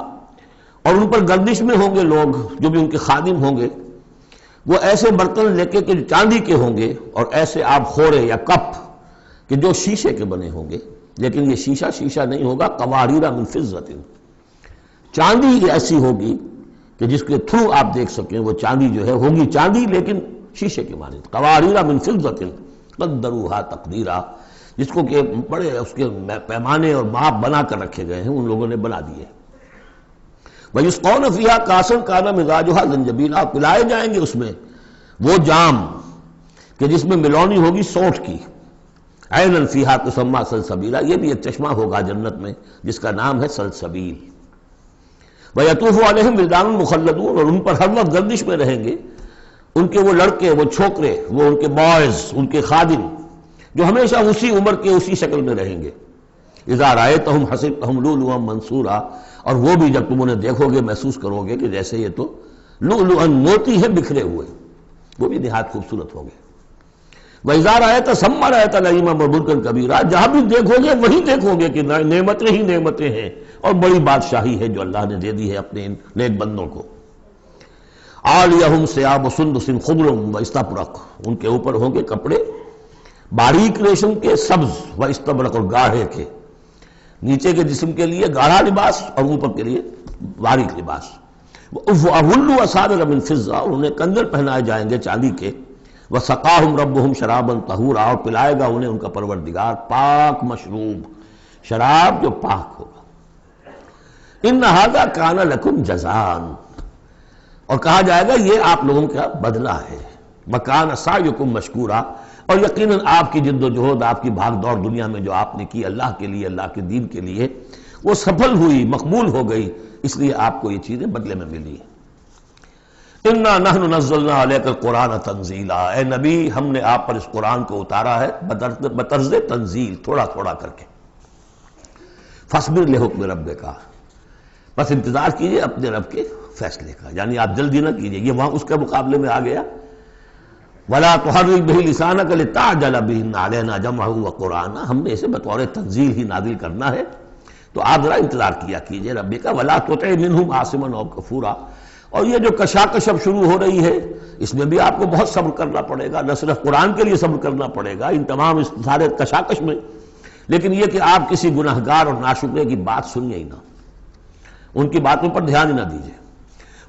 اور ان پر گردش میں ہوں گے لوگ جو بھی ان کے خادم ہوں گے، وہ ایسے برتن لے کے کہ جو چاندی کے ہوں گے، اور ایسے آپ خورے یا کپ کہ جو شیشے کے بنے ہوں گے، لیکن یہ شیشہ نہیں ہوگا، قواریرا من فضۃ، چاندی ایسی ہوگی کہ جس کے تھرو آپ دیکھ سکیں، وہ چاندی جو ہے ہوگی چاندی لیکن شیشے کی مانند، قواریرا من فضۃ قدروھا تقدیرا، جس کو کہ بڑے اس کے پیمانے اور ماپ بنا کر رکھے گئے ہیں، ان لوگوں نے بنا دیے۔ وَيُسْقَوْنَ فِيهَا كَأْسًا كَانَ مِزَاجُهَا زَنْجَبِيلًا، پلائے جائیں گے اس میں وہ جام کہ جس میں ملونی ہوگی سونٹ کی، عَيْنًا فِيهَا تُسَمَّىٰ سَلْسَبِيلًا، یہ بھی ایک چشمہ ہوگا جنت میں جس کا نام ہے سلسبیل۔ وَيَطُوفُ عَلَيْهِمْ وِلْدَانٌ مُخَلَّدُونَ، اور ان پر ہر وقت گردش میں رہیں گے ان کے وہ لڑکے، وہ چھوکرے، وہ ان کے بوائز، ان کے خادم جو ہمیشہ اسی عمر کے اسی شکل میں رہیں گے۔ اذا رأیتہم حسبتہم لؤلؤا منثورا، اور وہ بھی جب تم انہیں دیکھو گے محسوس کرو گے کہ جیسے یہ تو لؤلؤا موتی ہے بکھرے ہوئے، وہ بھی نہایت خوبصورت ہوں گے۔ وَإِذَا رَأَيْتَ ثَمَّ رَأَيْتَ نَعِيمًا وَمُلْكًا كَبِيرًا، جہاں بھی دیکھو گے وہیں دیکھو گے کہ نعمتیں ہی نعمتیں ہیں اور بڑی بادشاہی ہے جو اللہ نے دے دی ہے اپنے ان نیک بندوں کو۔ عَالِيَهُمْ ثِيَابُ سُنْدُسٍ خُضْرٌ وَإِسْتَبْرَقٍ، ان کے اوپر ہوں گے کپڑے باریک ریشم کے، سبز وَإِسْتَبْرَقٍ، اور گاڑھے کے، نیچے کے جسم کے لیے گاڑھا لباس اور اوپر کے لیے باریک لباس۔ وَأَحُلُّوا أَسَاوِرَ مِن فِضَّةٍ، اور انہیں کنگن پہنائے جائیں گے چاندی کے۔ وَسَقَاهُمْ رَبُّهُمْ شَرَابًا طَهُورًا، اور پلائے گا انہیں ان کا پروردگار پاک مشروب، شراب جو پاک ہوگا۔ إِنَّ هَذَا كَانَ لَكُمْ جَزَاءً، اور کہا جائے گا یہ آپ لوگوں کا بدلہ ہے۔ وَكَانَ سَعْيُكُمْ مَشْكُورًا، اور یقیناً آپ کی جد و جہد، آپ کی بھاگ دوڑ دنیا میں جو آپ نے کی اللہ کے لیے، اللہ کے دین کے لیے، وہ سفل ہوئی، مقبول ہو گئی، اس لیے آپ کو یہ چیزیں بدلے میں ملی۔ اِنَّا نَحْنُ نَزَّلْنَا عَلَيْكَ الْقُرْآنَ تَنزِيلًا، اے نبی ہم نے آپ پر اس قرآن کو اتارا ہے بطرز تنزیل، تھوڑا تھوڑا کر کے۔ فَاصْبِرْ لِحُکْمِ رَبِّكَ، بس انتظار کیجئے اپنے رب کے فیصلے کا، یعنی آپ جلدی نہ کیجئے، یہ وہاں اس کے مقابلے میں آ گیا۔ وَلَا تُحَرِّكْ بِهِ لِسَانَكَ لِتَعْجَلَ بِهِ إِنَّ عَلَيْنَا جَمْعَهُ وَقُرْآنَهُ، ہم نے اسے بطور تنزیل ہی نازل کرنا ہے، تو آپ ذرا انتظار کیا کیجئے رب کا۔ وَلَا تُطِعْ مِنْهُمْ عَاصِمًا أَوْ كَفُورًا، اور یہ جو کشاکش اب شروع ہو رہی ہے اس میں بھی آپ کو بہت صبر کرنا پڑے گا، نہ صرف قرآن کے لیے صبر کرنا پڑے گا ان تمام اس سارے کشاکش میں، لیکن یہ کہ آپ کسی گناہگار اور ناشکرے کی بات سنیے ہی نہ، ان کی باتوں پر دھیان ہی نہ دیجیے۔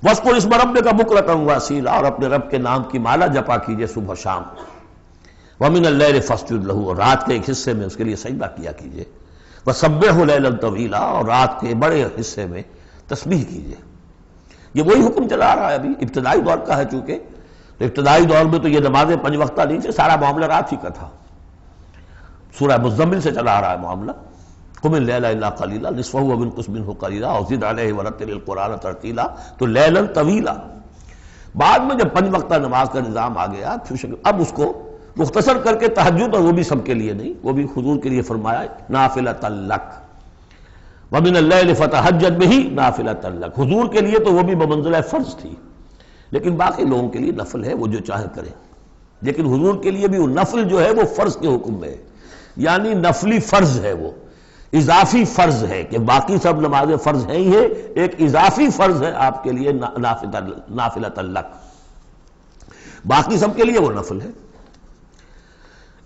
وَاذْكُرِ اسْمَ رَبِّكَ بُكْرَةً وَأَصِيلًا، اور اپنے رب کے نام کی مالا جپا کیجیے صبح شام۔ وَمِنَ اللَّيْلِ فَاسْجُدْ لَهُ، اور رات کے ایک حصے میں اس کے لیے سجدہ کیا کیجیے۔ وَسَبِّحُوا لَيْلًا طَوِيلًا، اور رات کے بڑے حصے میں تسبیح کیجیے۔ یہ وہی حکم چلا رہا ہے ابھی، ابتدائی دور کا ہے چونکہ، تو ابتدائی دور میں تو یہ نمازیں 5 وقتہ نہیں تھے، سارا معاملہ رات ہی کا تھا۔ سورہ مزمل سے چلا رہا ہے معاملہ، قُمِ اللَّيْلَ إِلَّا قَلِيلًا نِصْفَهُ وَانقُصْ مِنْهُ قَلِيلًا أَوْ زِدْ عَلَيْهِ وَرَتِّلِ الْقُرْآنَ تَرْتِيلًا، تو لیلاً طویلا۔ بعد میں جب 5 وقتہ نماز کا نظام آ گیا، اب اس کو مختصر کر کے تہجد، اور وہ بھی سب کے لیے نہیں، وہ بھی حضور کے لیے فرمایا نافلۃ لک ومن اللیل فتہجد بہ نافلۃ لک، حضور کے لیے تو وہ بھی بمنزلہ فرض تھی، لیکن باقی لوگوں کے لیے نفل ہے، وہ جو چاہے کریں۔ لیکن حضور کے لیے بھی وہ نفل جو ہے وہ فرض کے حکم میں ہے، یعنی نفلی فرض ہے، وہ اضافی فرض ہے کہ باقی سب نمازیں فرض ہیں ہی ہے، ایک اضافی فرض ہے آپ کے لیے نافلۃ لک، باقی سب کے لیے وہ نفل ہے۔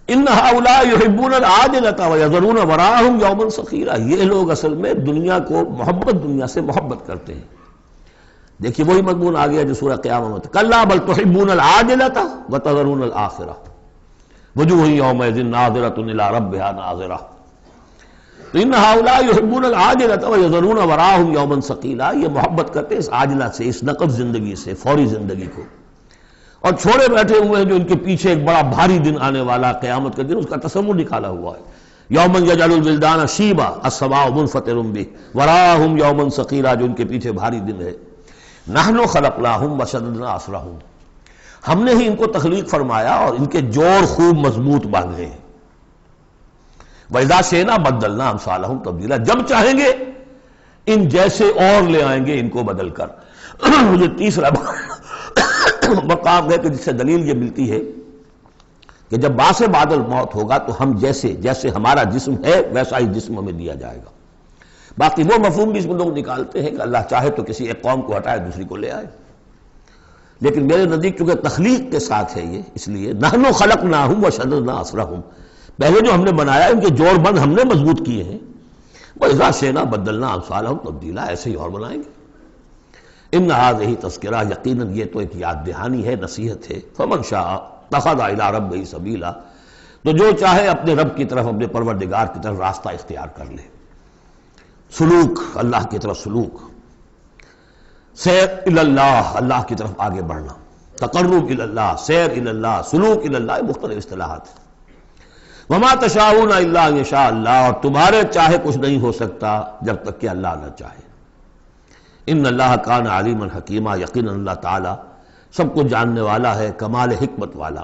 ان ہؤلاء یحبون العاجلۃ ویذرون وراءہم یوما ثقیلا، یہ لوگ اصل میں دنیا کو دنیا سے محبت کرتے ہیں۔ دیکھیے وہی مضمون آ گیا جو سورہ قیامہ میں، کلا بل تحبون العاجلۃ وتذرون الآخرہ وجوہ یومئذ ناظرۃ الی ربہا ناظرہ۔ تو ان ہؤلاء یحبون العاجلۃ ویذرون وراءہم یوما ثقیلا، یہ محبت کرتے ہیں اس عاجلہ سے، اس نقد زندگی سے، فوری زندگی کو، اور چھوڑے بیٹھے ہوئے ہیں جو ان کے پیچھے ایک بڑا بھاری دن آنے والا قیامت کا دن، اس کا تصور نکالا ہوا ہے۔ یوما یجعل الولدان شیبا السماء منفطر بہ وراءہم یوما ثقیلا، جو ان کے پیچھے بھاری دن ہے۔ نحن خلقناہم وشددنا اسرہم، ہم نے ہی ان کو تخلیق فرمایا اور ان کے جوڑ خوب مضبوط باندھے ہیں۔ وَإِذَا شِئْنَا بَدَّلْنَا أَمْثَالَهُمْ تَبْدِيلًا، جب چاہیں گے ان جیسے اور لے آئیں گے ان کو بدل کر۔ مجھے تیسرا مقام ہے کہ جس سے دلیل یہ ملتی ہے کہ جب باعث بعد الموت ہوگا تو ہم جیسے ہمارا جسم ہے ویسا ہی جسم ہمیں دیا جائے گا۔ باقی وہ مفہوم بھی اس میں لوگ نکالتے ہیں کہ اللہ چاہے تو کسی ایک قوم کو ہٹائے دوسری کو لے آئے، لیکن میرے نزدیک چونکہ تخلیق کے ساتھ ہے یہ، اس لیے نحن خلقناہم وشددنا اسرہم، پہلے جو ہم نے بنایا ان کے جوڑ بند ہم نے مضبوط کیے ہیں۔ وَإِذَا شِئْنَا بَدَّلْنَا أَمْثَالَهُمْ تَبْدِيلًا، ایسے ہی اور بنائیں گے۔ ان هذه تذکرہ، یقیناً یہ تو ایک یاد دہانی ہے، نصیحت ہے۔ فمن شاء اتخذ الى ربہ سبیلا، تو جو چاہے اپنے رب کی طرف، اپنے پروردگار کی طرف راستہ اختیار کر لے، سلوک، اللہ کی طرف سلوک، سیر الی اللہ، اللہ کی طرف آگے بڑھنا، تقرب الی اللہ، سیر الی اللہ، سلوک الی اللہ، مختلف اصطلاحات۔ وما تشاءون الا ان یشاء اللہ، اور تمہارے چاہے کچھ نہیں ہو سکتا جب تک کہ اللہ نہ چاہے۔ ان اللہ کان علیما حکیما، یقینا اللہ تعالی سب کو جاننے والا ہے، کمال حکمت والا۔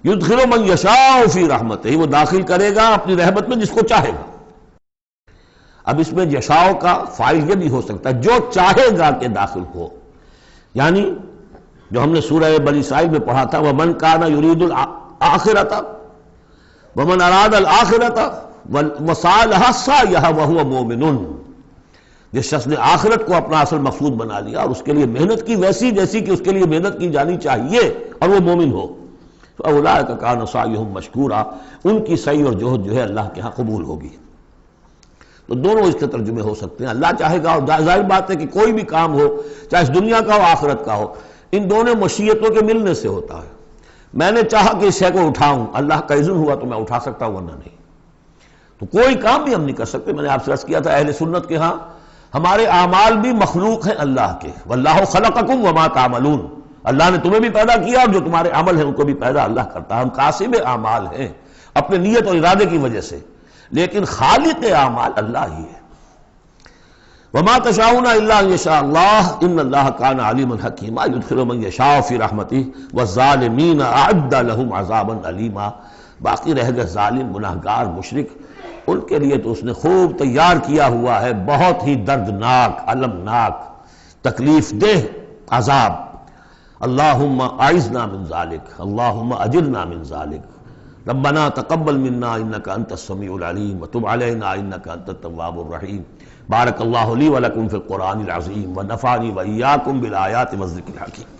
یدخل من یشاء فی رحمتہ، وہ داخل کرے گا اپنی رحمت میں جس کو چاہے گا۔ اب اس میں یشاء کا فاعل یہ بھی ہو سکتا ہے جو چاہے گا کہ داخل ہو، یعنی جو ہم نے سورہ بنی اسرائیل میں پڑھا تھا، ومن کان یرید الآخرۃ ومن اراد الآخرۃ وسعی لہا سعیہا وہو مومن، جس شخص نے آخرت کو اپنا اصل مقصود بنا لیا اور اس کے لیے محنت کی ویسی جیسی کہ اس کے لیے محنت کی جانی چاہیے اور وہ مومن ہو، فاولئک کان سعیہم مشکورا، ان کی سعی اور جہد جو ہے اللہ کے ہاں قبول ہوگی۔ تو دونوں اس کے ترجمے ہو سکتے ہیں، اللہ چاہے گا، اور ظاہر بات ہے کہ کوئی بھی کام ہو چاہے اس دنیا کا ہو آخرت کا ہو، ان دونوں مشیتوں کے ملنے سے ہوتا ہے۔ میں نے چاہا کہ اس شے کو اٹھاؤں، اللہ کا اذن ہوا تو میں اٹھا سکتا ہوں، ورنہ نہیں۔ تو کوئی کام بھی ہم نہیں کر سکتے۔ میں نے آپ سے عرض کیا تھا اہل سنت کے ہاں ہمارے اعمال بھی مخلوق ہیں اللہ کے، واللہ خلقکم وما تعملون، اللہ نے تمہیں بھی پیدا کیا اور جو تمہارے عمل ہیں ان کو بھی پیدا اللہ کرتا ہے۔ ہم قاسم اعمال ہیں اپنے نیت اور ارادے کی وجہ سے، لیکن خالق اعمال اللہ ہی ہے۔ وما تشاءون الا ان یشاء اللہ ان اللہ کان علیما حکیما یدخل من یشاء فی رحمتہ والظالمین اعد لهم عذابا علیما، باقی رہ گئے ظالم، گناہگار، مشرک، ان کے لیے تو اس نے خوب تیار کیا ہوا ہے بہت ہی دردناک، المناک، تکلیف دہ عذاب۔ اللہم اعذنا من ذالک، اللہم اجرنا من ذالک، ربنا تقبل منا انک انت السمیع العلیم وتب علینا انک انت التواب الرحیم۔ بارک اللہ لی ولکم فی القرآن العظیم ونفعنی وإیاکم بالآیات والذکر الحکیم۔